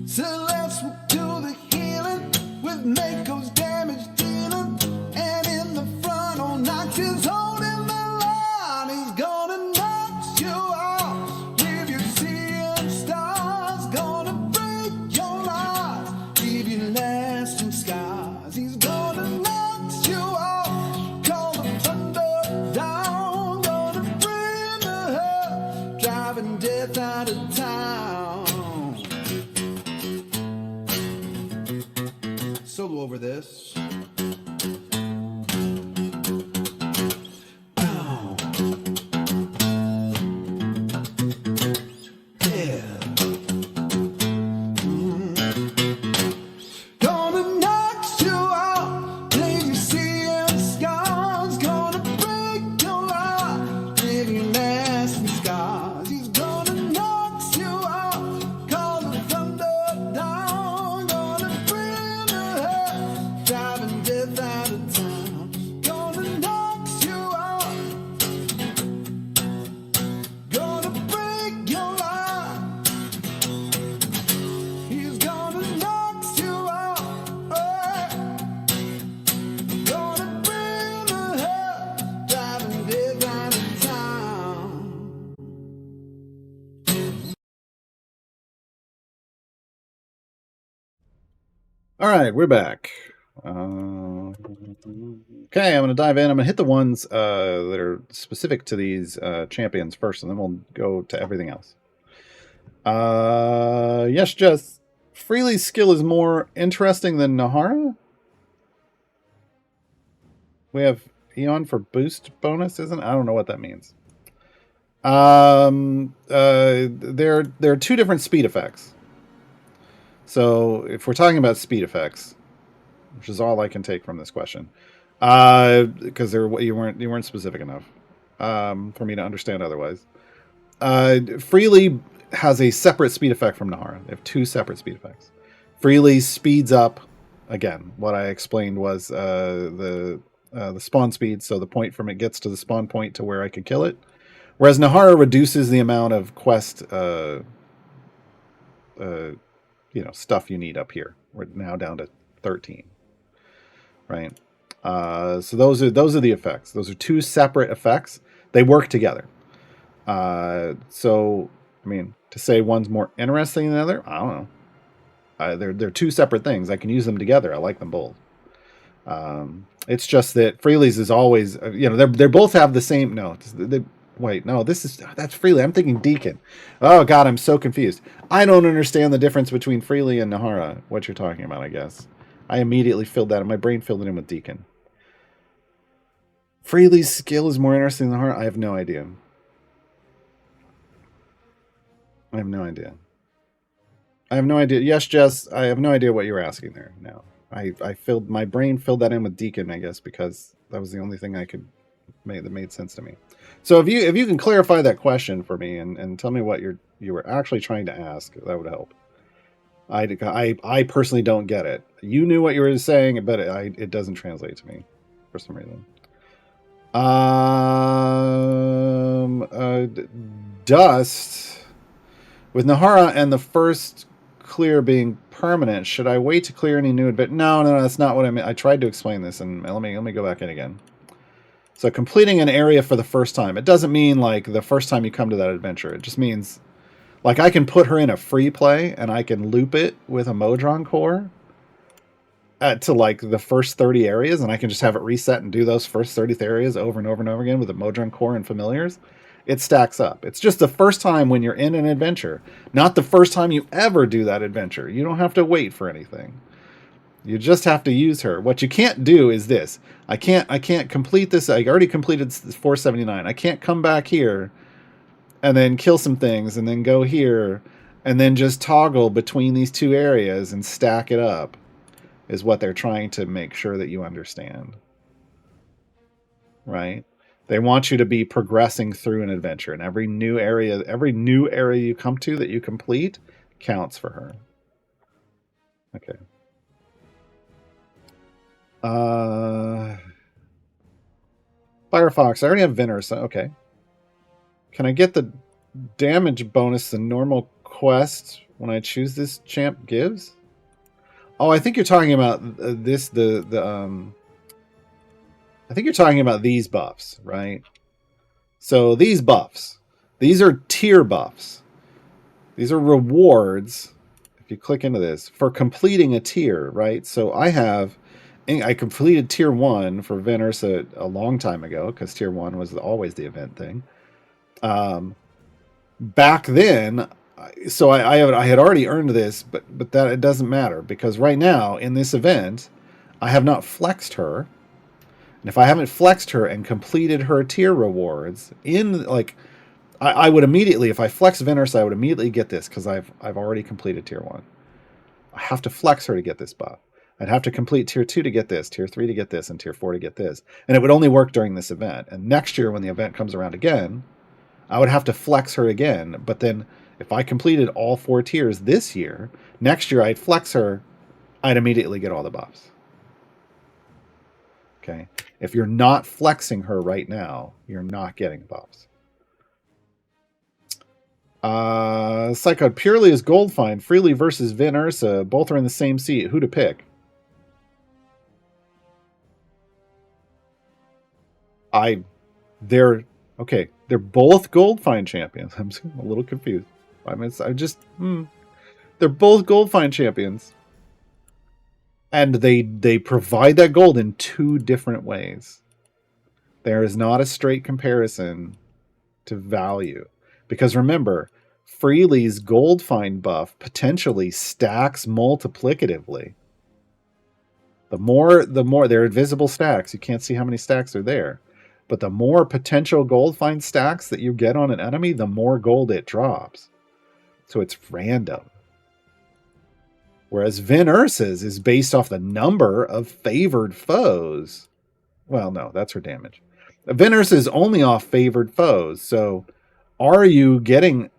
Celeste will do the healing with Mako's damage dealing, and in the front on Knox is holding the line. He's gonna knock you out, leave you seeing stars, gonna break your lies, leave you lasting scars. He's gonna knock you out, call the thunder down, gonna bring the hell, driving death out of town. Solo over this. Ow. Yeah. Gonna knock you out, leave you seeing scars, gonna break your heart, leave you lasting scars. He's gonna knock you out, call the thunder down, gonna bring the hell, driving death out of town. Gonna knock you out, gonna break your heart. He's gonna knock you out, gonna bring the hell, driving death out of town. All right, we're back. Okay, I'm going to dive in. I'm going to hit the ones that are specific to these champions first, and then we'll go to everything else. Yes, Jess. Freely's skill is more interesting than Nahara? We have Eon for boost bonus, isn't it? I don't know what that means. There are two different speed effects. So if we're talking about speed effects, which is all I can take from this question, because you weren't specific enough for me to understand otherwise. Freely has a separate speed effect from Nahara. They have two separate speed effects. Freely speeds up, again, what I explained was the spawn speed, so the point from it gets to the spawn point to where I can kill it. Whereas Nahara reduces the amount of quest stuff you need up here. We're now down to 13. Right? So those are the effects. Those are two separate effects. They work together. So I mean, to say one's more interesting than the other, I don't know. They're two separate things. I can use them together. I like them both. It's just that Freely's is always, they both have the same. No, that's Freely. I'm thinking Deacon. Oh God, I'm so confused. I don't understand the difference between Freely and Nahara. What you're talking about, I guess. I immediately filled that in. My brain filled it in with Deacon. Freely's skill is more interesting than Nahara. I have no idea. Yes, Jess, I have no idea what you're asking there. No, my brain filled that in with Deacon, I guess, because that was the only thing that made sense to me. So if you can clarify that question for me and tell me what you were actually trying to ask, that would help. I personally don't get it. You knew what you were saying, but it doesn't translate to me for some reason. Dust. With Nahara and the first clear being permanent, should I wait to clear any new adventure? No, that's not what I meant. I tried to explain this, and let me go back in again. So completing an area for the first time. It doesn't mean like the first time you come to that adventure. It just means like I can put her in a free play, and I can loop it with a Modron core to like the first 30 areas, and I can just have it reset and do those first 30 areas over and over and over again with a Modron core and familiars. It stacks up. It's just the first time when you're in an adventure, not the first time you ever do that adventure. You don't have to wait for anything. You just have to use her. What you can't do is this. I can't complete this. I already completed 479. I can't come back here and then kill some things and then go here and then just toggle between these two areas and stack it up is what they're trying to make sure that you understand. Right? They want you to be progressing through an adventure, and every new area you come to that you complete counts for her. Okay. Firefox, I already have Vin Ursa. Okay. Can I get the damage bonus the normal quest when I choose this champ gives? Oh, I think you're talking about this. I think you're talking about these buffs, right? So these buffs, these are tier buffs. These are rewards. If you click into this for completing a tier, right? So I completed tier 1 for Vin Ursa a long time ago because tier 1 was always the event thing. Back then, so I had already earned this, but that it doesn't matter because right now in this event, I have not flexed her, and if I haven't flexed her and completed her tier rewards I would immediately, if I flex Vin Ursa, I would immediately get this because I've already completed tier 1. I have to flex her to get this buff. I'd have to complete tier 2 to get this, tier 3 to get this, and tier 4 to get this. And it would only work during this event. And next year when the event comes around again, I would have to flex her again. But then if I completed all 4 tiers this year, next year I'd flex her, I'd immediately get all the buffs. Okay? If you're not flexing her right now, you're not getting buffs. Psycho purely is gold find. Freely versus Vin Ursa. Both are in the same seat. Who to pick? They're both gold find champions. I'm a little confused. They're both gold find champions. And they provide that gold in 2 different ways. There is not a straight comparison to value. Because remember, Freely's gold find buff potentially stacks multiplicatively. The more they're invisible stacks. You can't see how many stacks are there. But the more potential gold find stacks that you get on an enemy, the more gold it drops. So it's random. Whereas Vin Ursa's is based off the number of favored foes. Well, no, that's her damage. Vin Ursa is only off favored foes. So are you getting...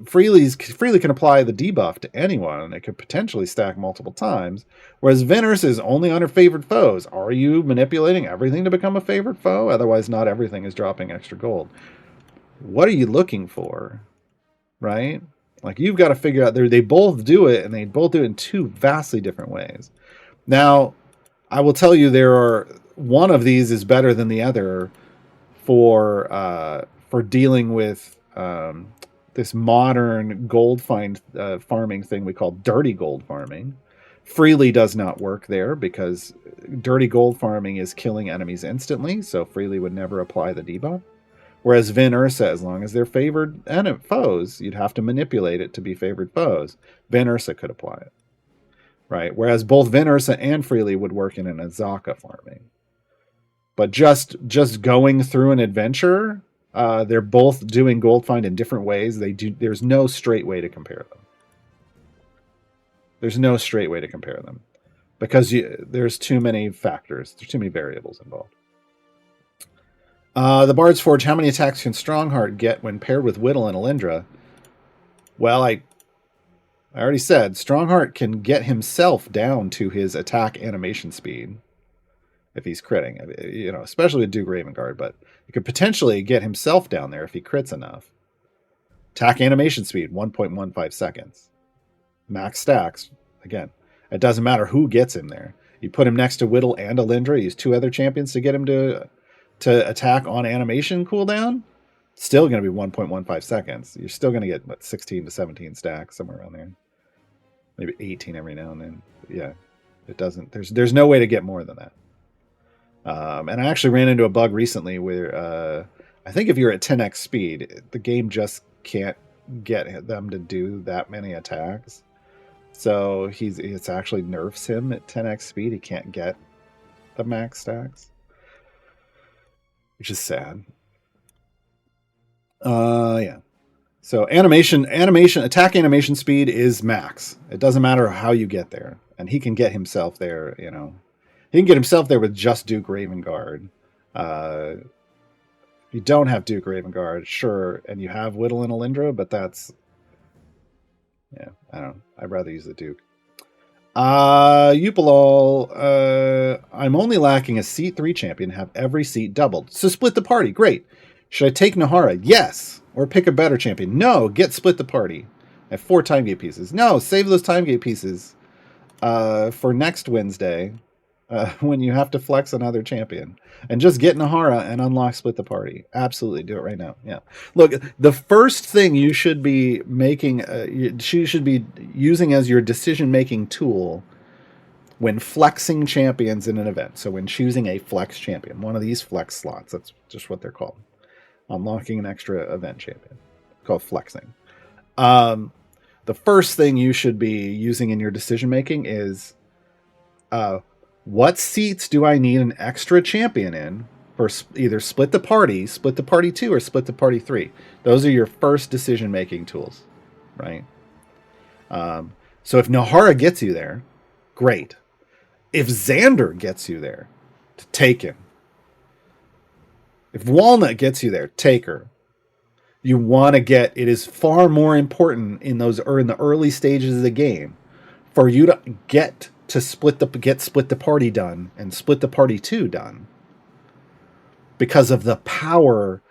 Freely can apply the debuff to anyone, and it could potentially stack multiple times. Whereas Vin Ursa is only on her favored foes. Are you manipulating everything to become a favored foe? Otherwise, not everything is dropping extra gold. What are you looking for? Right? You've got to figure out. They both do it, and they both do it in 2 vastly different ways. Now, I will tell you one of these is better than the other for dealing with this modern gold farming thing we call dirty gold farming. Freely does not work there because dirty gold farming is killing enemies instantly, so Freely would never apply the debuff. Whereas Vin Ursa, as long as they're favored foes, you'd have to manipulate it to be favored foes. Vin Ursa could apply it. Right? Whereas both Vin Ursa and Freely would work in an Azaka farming. But just going through an adventure... they're both doing gold find in different ways. There's no straight way to compare them. Because there's too many factors. There's too many variables involved. The Bard's Forge. How many attacks can Strongheart get when paired with Whittle and Alindra? Well, I already said Strongheart can get himself down to his attack animation speed if he's critting, especially with Duke Ravengard, but he could potentially get himself down there if he crits enough. Attack animation speed, 1.15 seconds. Max stacks, again, it doesn't matter who gets him there. You put him next to Whittle and Alindra, use 2 other champions to get him to attack on animation cooldown, still going to be 1.15 seconds. You're still going to get, 16 to 17 stacks, somewhere around there. Maybe 18 every now and then. But yeah, it doesn't, there's no way to get more than that. And I actually ran into a bug recently where I think if you're at 10x speed, the game just can't get them to do that many attacks. So it's actually nerfs him at 10x speed. He can't get the max stacks, which is sad. Yeah. So attack animation speed is max. It doesn't matter how you get there, and he can get himself there. You know, he can get himself there with just Duke Ravengard. You don't have Duke Ravengard, sure, and you have Whittle and Alindra, but that's I don't know. I'd rather use the Duke. Upalol, I'm only lacking a seat 3 champion, have every seat doubled. So split the party. Great. Should I take Nahara? Yes. Or pick a better champion? No. Get split the party. I have 4 time gate pieces. No. Save those time gate pieces for next Wednesday when you have to flex another champion. And just get Nahara and unlock split the party. Absolutely. Do it right now. Yeah. Look, the first thing you should be making, you should be using as your decision-making tool when flexing champions in an event. So when choosing a flex champion, one of these flex slots, that's just what they're called. Unlocking an extra event champion, called flexing. The first thing you should be using in your decision-making is what seats do I need an extra champion in for either split the party 2, or split the party 3. Those are your first decision-making tools, right? So if Nahara gets you there, great. If Xander gets you there, take him. If Walnut gets you there, take her. You want to get, it is far more important in those, or in the early stages of the game, for you to get split the party done and split the party 2 done, because of the power,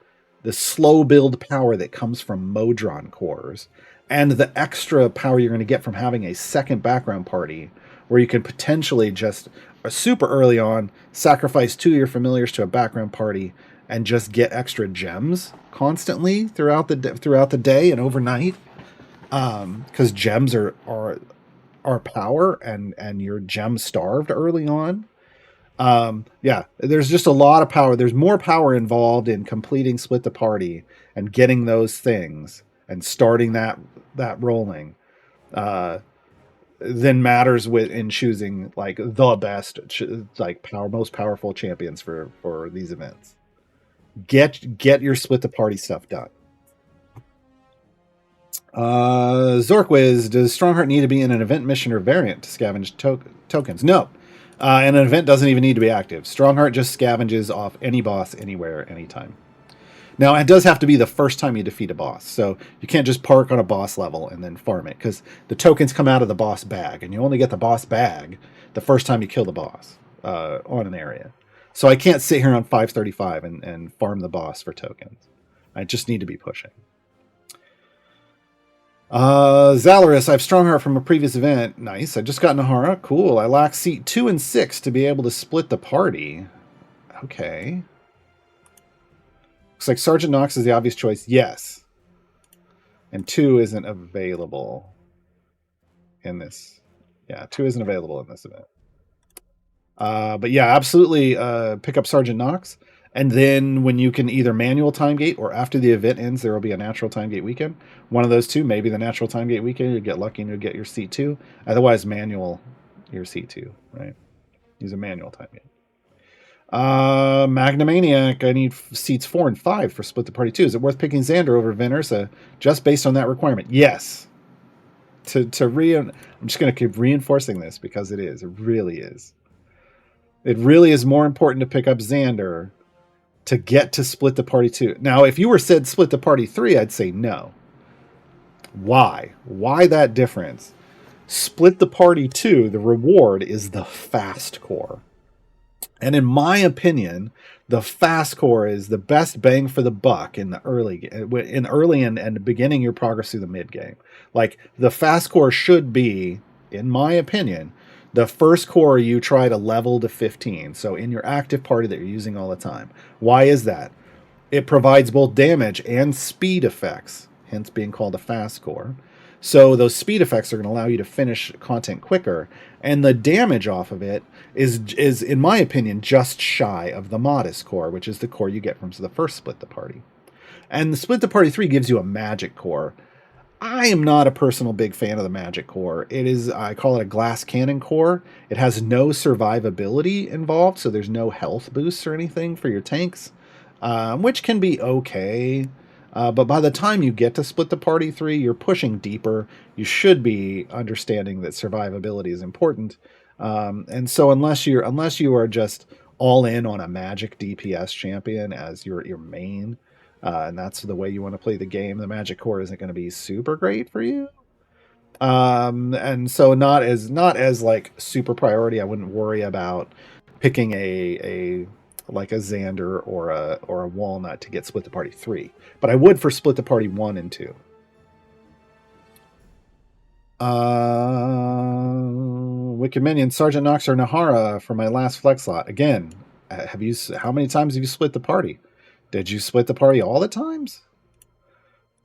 the slow build power that comes from Modron cores, and the extra power you're going to get from having a second background party where you can potentially just super early on sacrifice 2 of your familiars to a background party and just get extra gems constantly throughout the day and overnight, because gems are power, and you're gem starved early on. There's just a lot of power. There's more power involved in completing split the party and getting those things and starting that rolling than matters in choosing like the best, most powerful champions for these events. Get your split the party stuff done. Zorkwiz, does Strongheart need to be in an event mission or variant to scavenge tokens? No. And an event doesn't even need to be active. Strongheart just scavenges off any boss, anywhere, anytime. Now, it does have to be the first time you defeat a boss. So you can't just park on a boss level and then farm it, because the tokens come out of the boss bag, and you only get the boss bag the first time you kill the boss on an area. So I can't sit here on 535 and farm the boss for tokens. I just need to be pushing. Zalaris, I have Strongheart from a previous event. Nice. I just got Nahara. Cool. I lack seat 2 and 6 to be able to split the party. Okay. Looks like Sergeant Knox is the obvious choice. Yes. And 2 isn't available in this. Yeah, 2 isn't available in this event. But yeah, absolutely pick up Sergeant Knox. And then when you can either manual time gate, or after the event ends, there will be a natural time gate weekend. One of those two, maybe the natural time gate weekend, you get lucky and you'll get your seat 2. Otherwise, manual your seat 2, right? Use a manual time gate. Magnamaniac, I need seats 4 and 5 for split the party 2. Is it worth picking Xander over Vin Ursa just based on that requirement? Yes. I'm just going to keep reinforcing this because it is. It really is. It really is more important to pick up Xander to get to split the party 2. Now, if you were said split the party 3, I'd say no. Why? Why that difference? Split the party 2, the reward is the fast core. And in my opinion, the fast core is the best bang for the buck in the early and beginning your progress through the mid game. Like, the fast core should be, in my opinion, the first core you try to level to 15. So in your active party that you're using all the time. Why is that? It provides both damage and speed effects, hence being called a fast core. So those speed effects are going to allow you to finish content quicker. And the damage off of it is, in my opinion, just shy of the modest core, which is the core you get from the first split the party. And the split the party 3 gives you a magic core. I am not a personal big fan of the magic core. It is, I call it a glass cannon core. It has no survivability involved, so there's no health boosts or anything for your tanks, which can be okay. But by the time you get to split the party 3, you're pushing deeper. You should be understanding that survivability is important. And so unless you are just all in on a magic DPS champion as your main, and that's the way you want to play the game, the magic core isn't going to be super great for you. And so not as like super priority. I wouldn't worry about picking a like a Xander or a Walnut to get split the party 3, but I would for split the party 1 and 2. Wicked Minion, Sergeant Knox or Nahara for my last flex slot. Again, how many times have you split the party? Did you split the party all the times?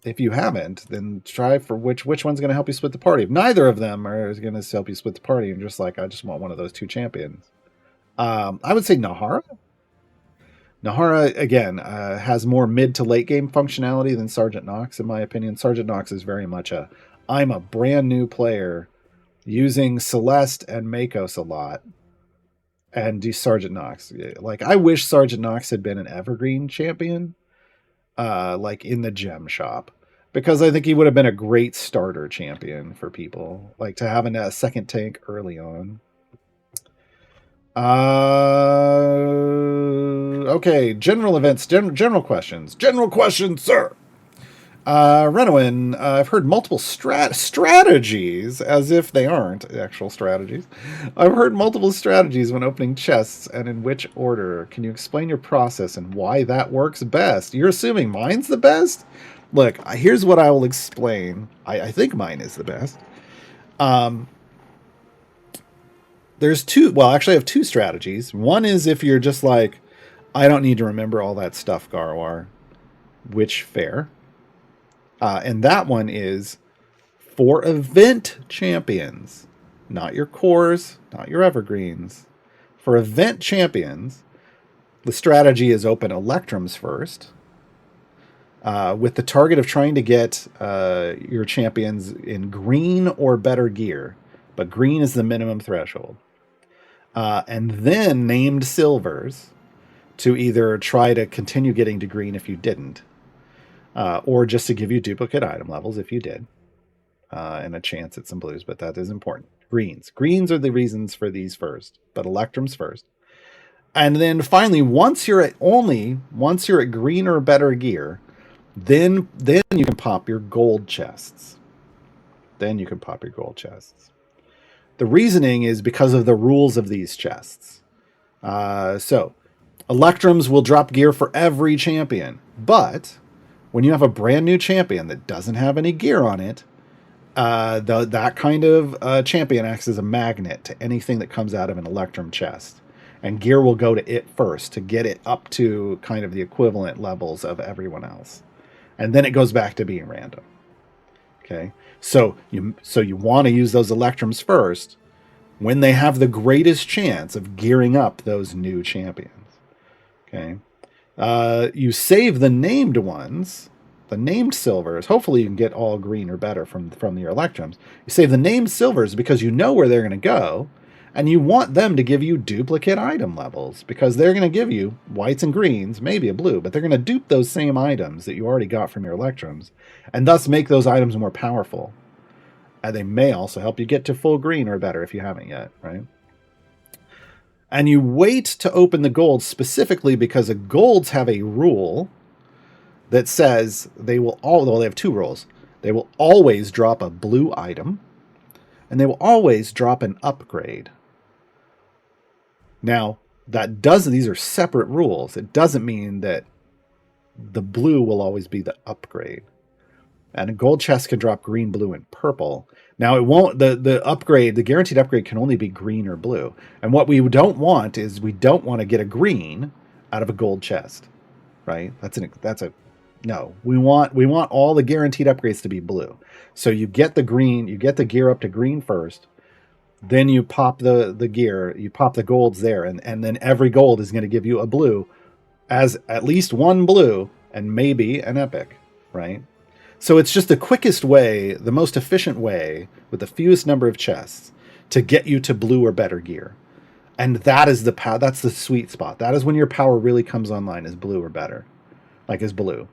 If you haven't, then try for which one's going to help you split the party. If neither of them are going to help you split the party, and just like, I just want one of those 2 champions. I would say Nahara. Nahara, again, has more mid to late game functionality than Sergeant Knox, in my opinion. Sergeant Knox is very much I'm a brand new player using Celeste and Makos a lot, and do Sergeant Knox. Like, I wish Sergeant Knox had been an evergreen champion, like in the gem shop, because I think he would have been a great starter champion for people, like to have a second tank early on. Okay, general events, general questions. General questions, sir. Renowin, I've heard multiple strategies, as if they aren't actual strategies. I've heard multiple strategies when opening chests, and in which order. Can you explain your process and why that works best? You're assuming mine's the best? Look, here's what I will explain. I think mine is the best. There's two. Well, actually, I have 2 strategies. One is if you're just like, I don't need to remember all that stuff, Gaarawarr. Which, fair. And that one is for event champions, not your cores, not your evergreens. For event champions, the strategy is open electrums first, with the target of trying to get your champions in green or better gear, but green is the minimum threshold. And then named silvers to either try to continue getting to green if you didn't, or just to give you duplicate item levels if you did, and a chance at some blues, but that is important. Greens are the reasons for these first, but electrums first. And then finally, once you're at green or better gear, then you can pop your gold chests. The reasoning is because of the rules of these chests. So electrums will drop gear for every champion, but when you have a brand new champion that doesn't have any gear on it, that kind of champion acts as a magnet to anything that comes out of an electrum chest. And gear will go to it first to get it up to kind of the equivalent levels of everyone else. And then it goes back to being random. Okay, so you want to use those electrums first when they have the greatest chance of gearing up those new champions. Okay, you save the named ones, the named silvers. Hopefully you can get all green or better from your electrums. You save the named silvers because you know where they're going to go, and you want them to give you duplicate item levels, because they're going to give you whites and greens, maybe a blue, but they're going to dupe those same items that you already got from your electrums, and thus make those items more powerful. And they may also help you get to full green or better if you haven't yet, right? And you wait to open the golds specifically because the golds have a rule that says they have 2 rules. They will always drop a blue item, and they will always drop an upgrade. Now, these are separate rules. It doesn't mean that the blue will always be the upgrade. And a gold chest can drop green, blue, and purple. Now, it won't. The upgrade, the guaranteed upgrade, can only be green or blue. And what we don't want is we don't want to get a green out of a gold chest, right? No. We want all the guaranteed upgrades to be blue. So you get the green, you get the gear up to green first. Then you pop the gear, you pop the golds there, and then every gold is going to give you a blue, as at least one blue, and maybe an epic, right? So it's just the quickest way, the most efficient way, with the fewest number of chests, to get you to blue or better gear. And that's the sweet spot. That is when your power really comes online, is blue or better, like is blue.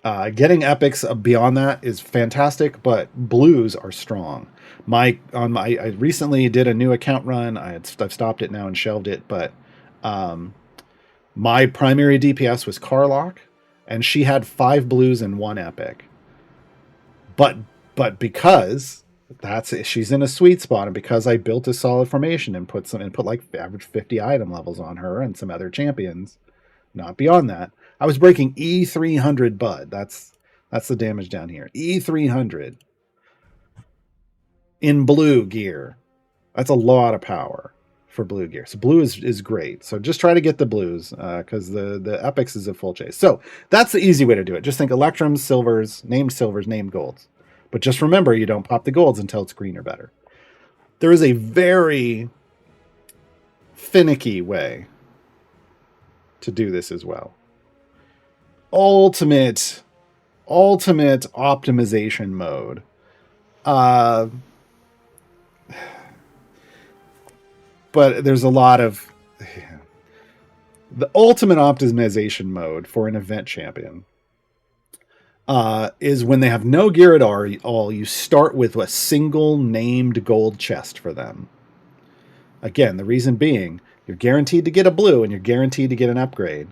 Getting epics beyond that is fantastic, but blues are strong. I recently did a new account run. I've stopped it now and shelved it, but my primary DPS was Carlock, and she had 5 blues and 1 epic. But because she's in a sweet spot, and because I built a solid formation and put like average 50 item levels on her and some other champions, not beyond that, I was breaking E300 Bud. That's the damage down here. E300 in blue gear. That's a lot of power for blue gear. So blue is great. So just try to get the blues because the epics is a full chase. So that's the easy way to do it. Just think electrums, silvers, named golds. But just remember, you don't pop the golds until it's green or better. There is a very finicky way to do this as well. Ultimate optimization mode. But there's a lot of the ultimate optimization mode for an event champion is when they have no gear at all. You start with a single named gold chest for them. Again, the reason being you're guaranteed to get a blue and you're guaranteed to get an upgrade.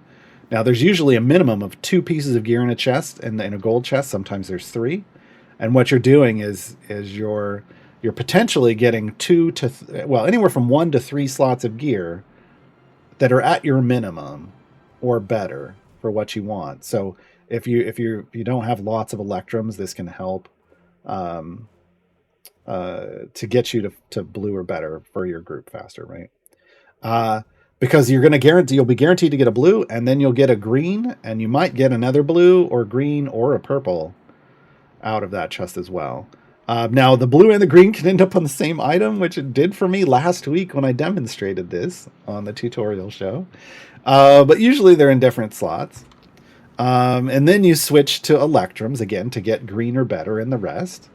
Now, there's usually a minimum of 2 pieces of gear in a chest, and in a gold chest, sometimes there's 3. And what you're doing is you're potentially getting anywhere from 1 to 3 slots of gear that are at your minimum or better for what you want. So if you don't have lots of electrums, this can help to get you to blue or better for your group faster, right? Because you'll be guaranteed to get a blue, and then you'll get a green, and you might get another blue or green or a purple out of that chest as well. Now, the blue and the green can end up on the same item, which it did for me last week when I demonstrated this on the tutorial show. But usually they're in different slots. And then you switch to electrums, again, to get green or better in the rest.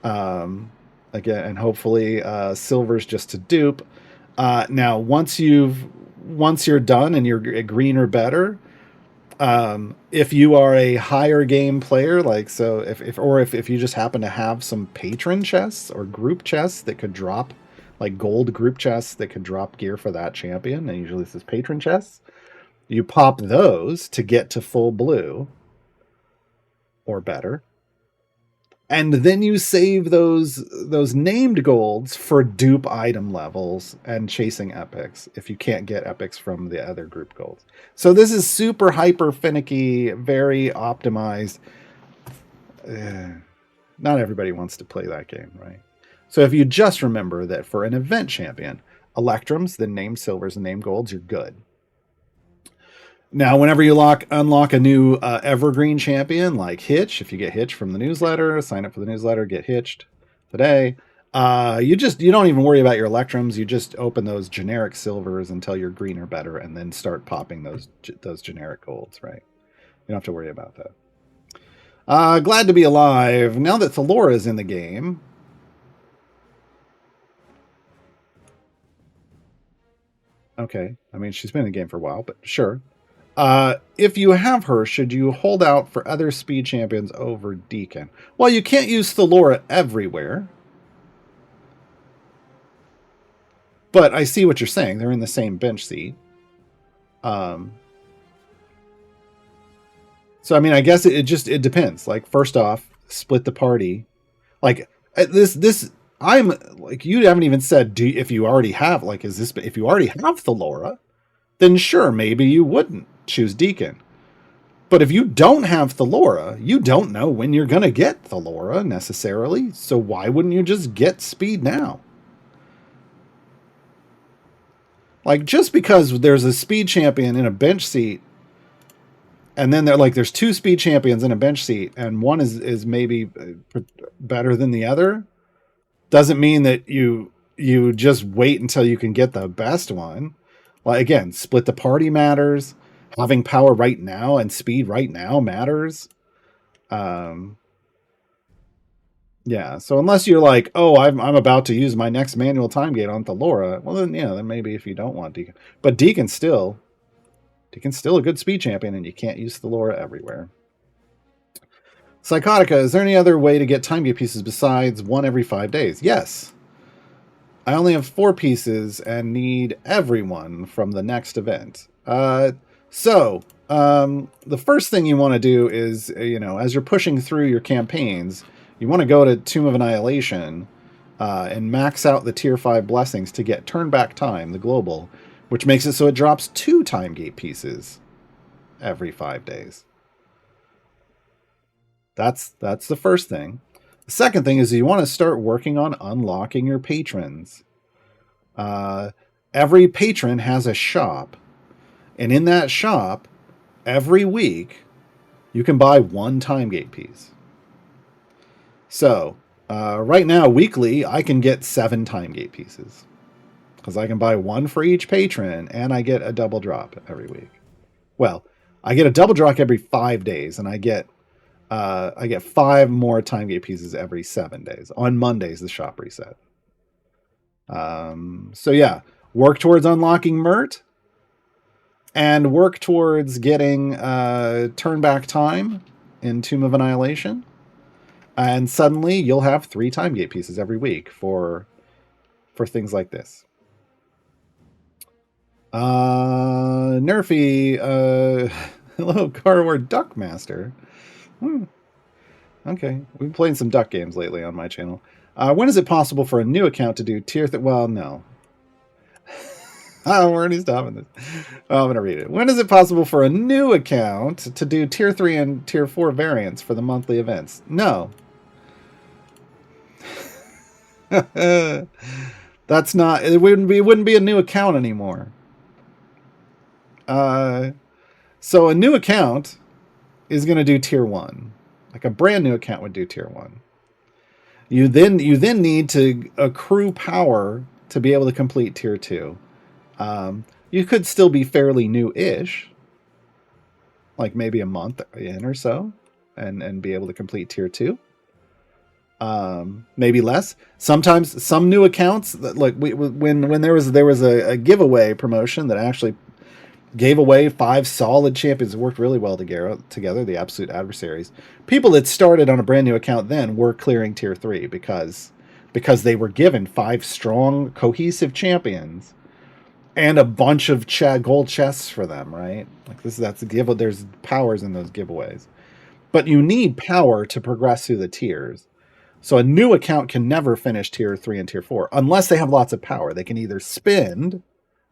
Again, and hopefully silver's just to dupe. Now, once you're done and you're green or better, if you are a higher game player, if you just happen to have some patron chests or group chests that could drop, like gold group chests that could drop gear for that champion, and usually this is patron chests, you pop those to get to full blue or better. And then you save those named golds for dupe item levels and chasing epics if you can't get epics from the other group golds. So this is super hyper finicky, very optimized. Not everybody wants to play that game, right? So if you just remember that for an event champion, electrums, then named silvers and named golds, you're good. Now, whenever you unlock a new evergreen champion like Hitch, if you get Hitch from the newsletter, sign up for the newsletter, get Hitched today. You don't even worry about your electrums. You just open those generic silvers until you're green or better, and then start popping those generic golds. Right? You don't have to worry about that. Glad to be alive. Now that Thalora is in the game. Okay, I mean she's been in the game for a while, but sure. If you have her, should you hold out for other speed champions over Deacon? Well, you can't use Thalora everywhere. But I see what you're saying. They're in the same bench seat. So, I mean, I guess it depends. Like, first off, split the party. Like, I'm like, you haven't even said, if you already have, if you already have Thalora, then sure, maybe you wouldn't choose Deacon. But if you don't have Thalora, you don't know when you're going to get Thalora necessarily. So why wouldn't you just get speed now? Like, just because there's a speed champion in a bench seat, and then there's 2 speed champions in a bench seat, and one is maybe better than the other, doesn't mean that you just wait until you can get the best one. Well, again, split the party matters. Having power right now and speed right now matters. Yeah, so unless you're like, oh, I'm about to use my next manual time gate on Thalora, well, then maybe if you don't want Deacon. But Deacon's still a good speed champion, and you can't use Thalora everywhere. Psychotica, is there any other way to get time gate pieces besides one every 5 days? Yes. I only have 4 pieces and need everyone from the next event. The first thing you want to do is, as you're pushing through your campaigns, you want to go to Tomb of Annihilation and max out the tier 5 blessings to get turn back time, the global, which makes it so it drops 2 time gate pieces every 5 days. That's the first thing. The second thing is you want to start working on unlocking your patrons. Every patron has a shop, and in that shop, every week, you can buy 1 time gate piece. So, right now, weekly, I can get 7 time gate pieces. Because I can buy 1 for each patron, and I get a double drop every week. Well, I get a double drop every 5 days, and I get 5 more time gate pieces every 7 days. On Mondays, the shop reset. So yeah, work towards unlocking Mert, and work towards getting turn back time in Tomb of Annihilation, and suddenly you'll have 3 time gate pieces every week for things like this. Nerfy, hello, Gaarawarr Duckmaster. Okay, we've been playing some duck games lately on my channel. When is it possible for a new account to do tier... well, no. I'm already stopping this. Oh, I'm going to read it. When is it possible for a new account to do tier 3 and tier 4 variants for the monthly events? No. That's not... It wouldn't be a new account anymore. So a new account is going to do tier 1. Like a brand new account would do tier 1. You then need to accrue power to be able to complete tier 2. You could still be fairly new-ish, like maybe a month in or so, and be able to complete tier 2. Maybe less. Sometimes some new accounts, like when there was a giveaway promotion that actually gave away 5 solid champions that worked really well together, the Absolute Adversaries. People that started on a brand new account then were clearing tier 3 because they were given 5 strong, cohesive champions and a bunch of gold chests for them, right? Like that's a give. There's powers in those giveaways. But you need power to progress through the tiers. So a new account can never finish tier 3 and tier 4 unless they have lots of power. They can either spend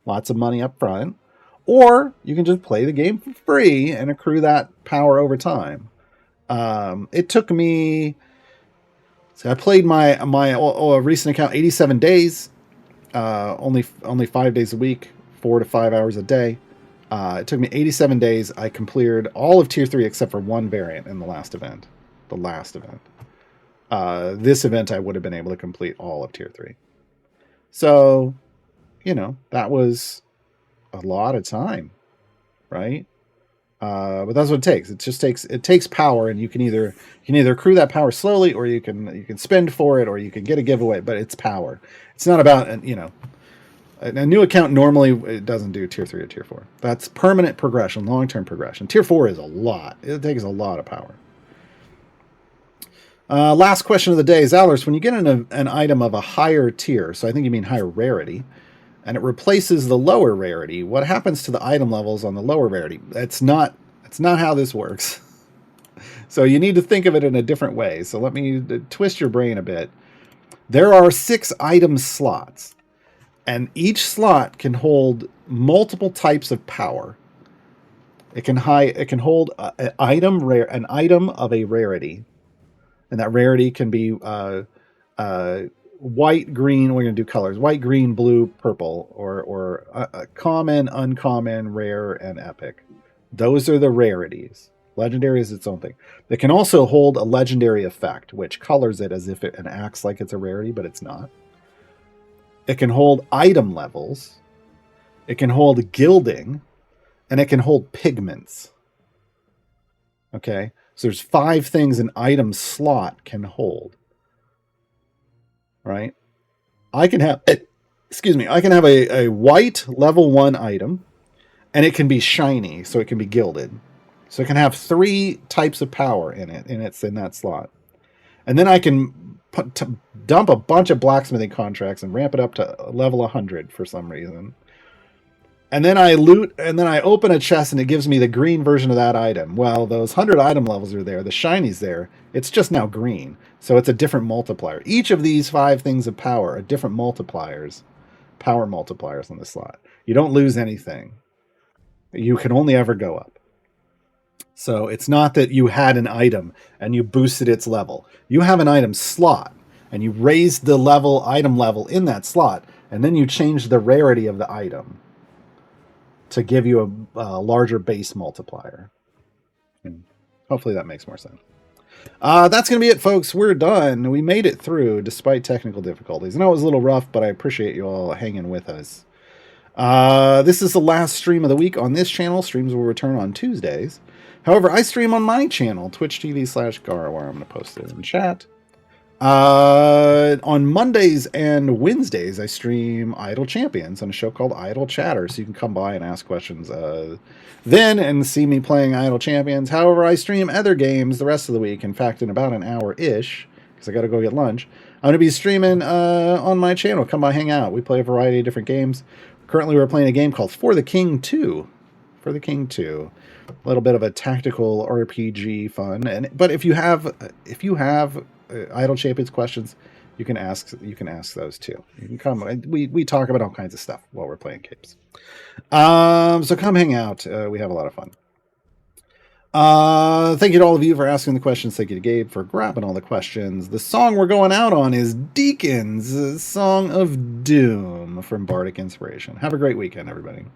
lots of money up front, or you can just play the game for free and accrue that power over time. It took me... So I played my recent account 87 days, only 5 days a week, 4 to 5 hours a day. It took me 87 days. I completed all of tier 3 except for 1 variant in the last event. This event I would have been able to complete all of tier 3. So, that was a lot of time, right? But that's what it takes. It takes power, and you can either accrue that power slowly, or you can spend for it, or you can get a giveaway. But it's power. It's not about a new account. Normally, it doesn't do tier 3 or tier 4. That's permanent progression, long-term progression. Tier 4 is a lot. It takes a lot of power. Last question of the day is, Alers, when you get an item of a higher tier, so I think you mean higher rarity, and it replaces the lower rarity, what happens to the item levels on the lower rarity? It's not how this works. So you need to think of it in a different way. So let me twist your brain a bit. There are 6 item slots, and each slot can hold multiple types of power. It can hold an item of a rarity, and that rarity can be white, green. We're going to do colors: white, green, blue, purple, or common, uncommon, rare, and epic. Those are the rarities. Legendary is its own thing. It can also hold a legendary effect, which colors it as if it and acts like it's a rarity, but it's not. It can hold item levels. It can hold gilding, and it can hold pigments. Okay, so there's 5 things an item slot can hold. Right? I can have a white level 1 item, and it can be shiny, so it can be gilded. So it can have 3 types of power in it, and it's in that slot. And then I can dump a bunch of blacksmithing contracts and ramp it up to level 100 for some reason. And then I loot, and then I open a chest, and it gives me the green version of that item. Well, those 100 item levels are there. The shiny's there. It's just now green. So it's a different multiplier. Each of these 5 things of power are different multipliers, power multipliers on the slot. You don't lose anything. You can only ever go up. So it's not that you had an item and you boosted its level. You have an item slot, and you raised the item level in that slot, and then you change the rarity of the item to give you a larger base multiplier. And hopefully that makes more sense. That's going to be it, folks. We're done. We made it through despite technical difficulties. I know it was a little rough, but I appreciate you all hanging with us. This is the last stream of the week on this channel. Streams will return on Tuesdays. However, I stream on my channel, twitch.tv/Gaarawarr. I'm going to post it in chat. On Mondays and Wednesdays, I stream Idle Champions on a show called Idle Chatter, so you can come by and ask questions then and see me playing Idle Champions. However, I stream other games the rest of the week. In fact, in about an hour-ish, because I got to go get lunch, I'm going to be streaming on my channel. Come by, hang out. We play a variety of different games. Currently, we're playing a game called For the King 2. For the King 2. A little bit of a tactical RPG fun. But if you have Idle Champions questions, you can ask those too. You can come. We talk about all kinds of stuff while we're playing games. So come hang out. We have a lot of fun. Thank you to all of you for asking the questions. Thank you to Gabe for grabbing all the questions. The song we're going out on is Deacon's Song of Doom from Bardic Inspiration. Have a great weekend, everybody.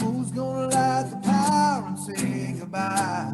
Who's gonna light the power and say goodbye?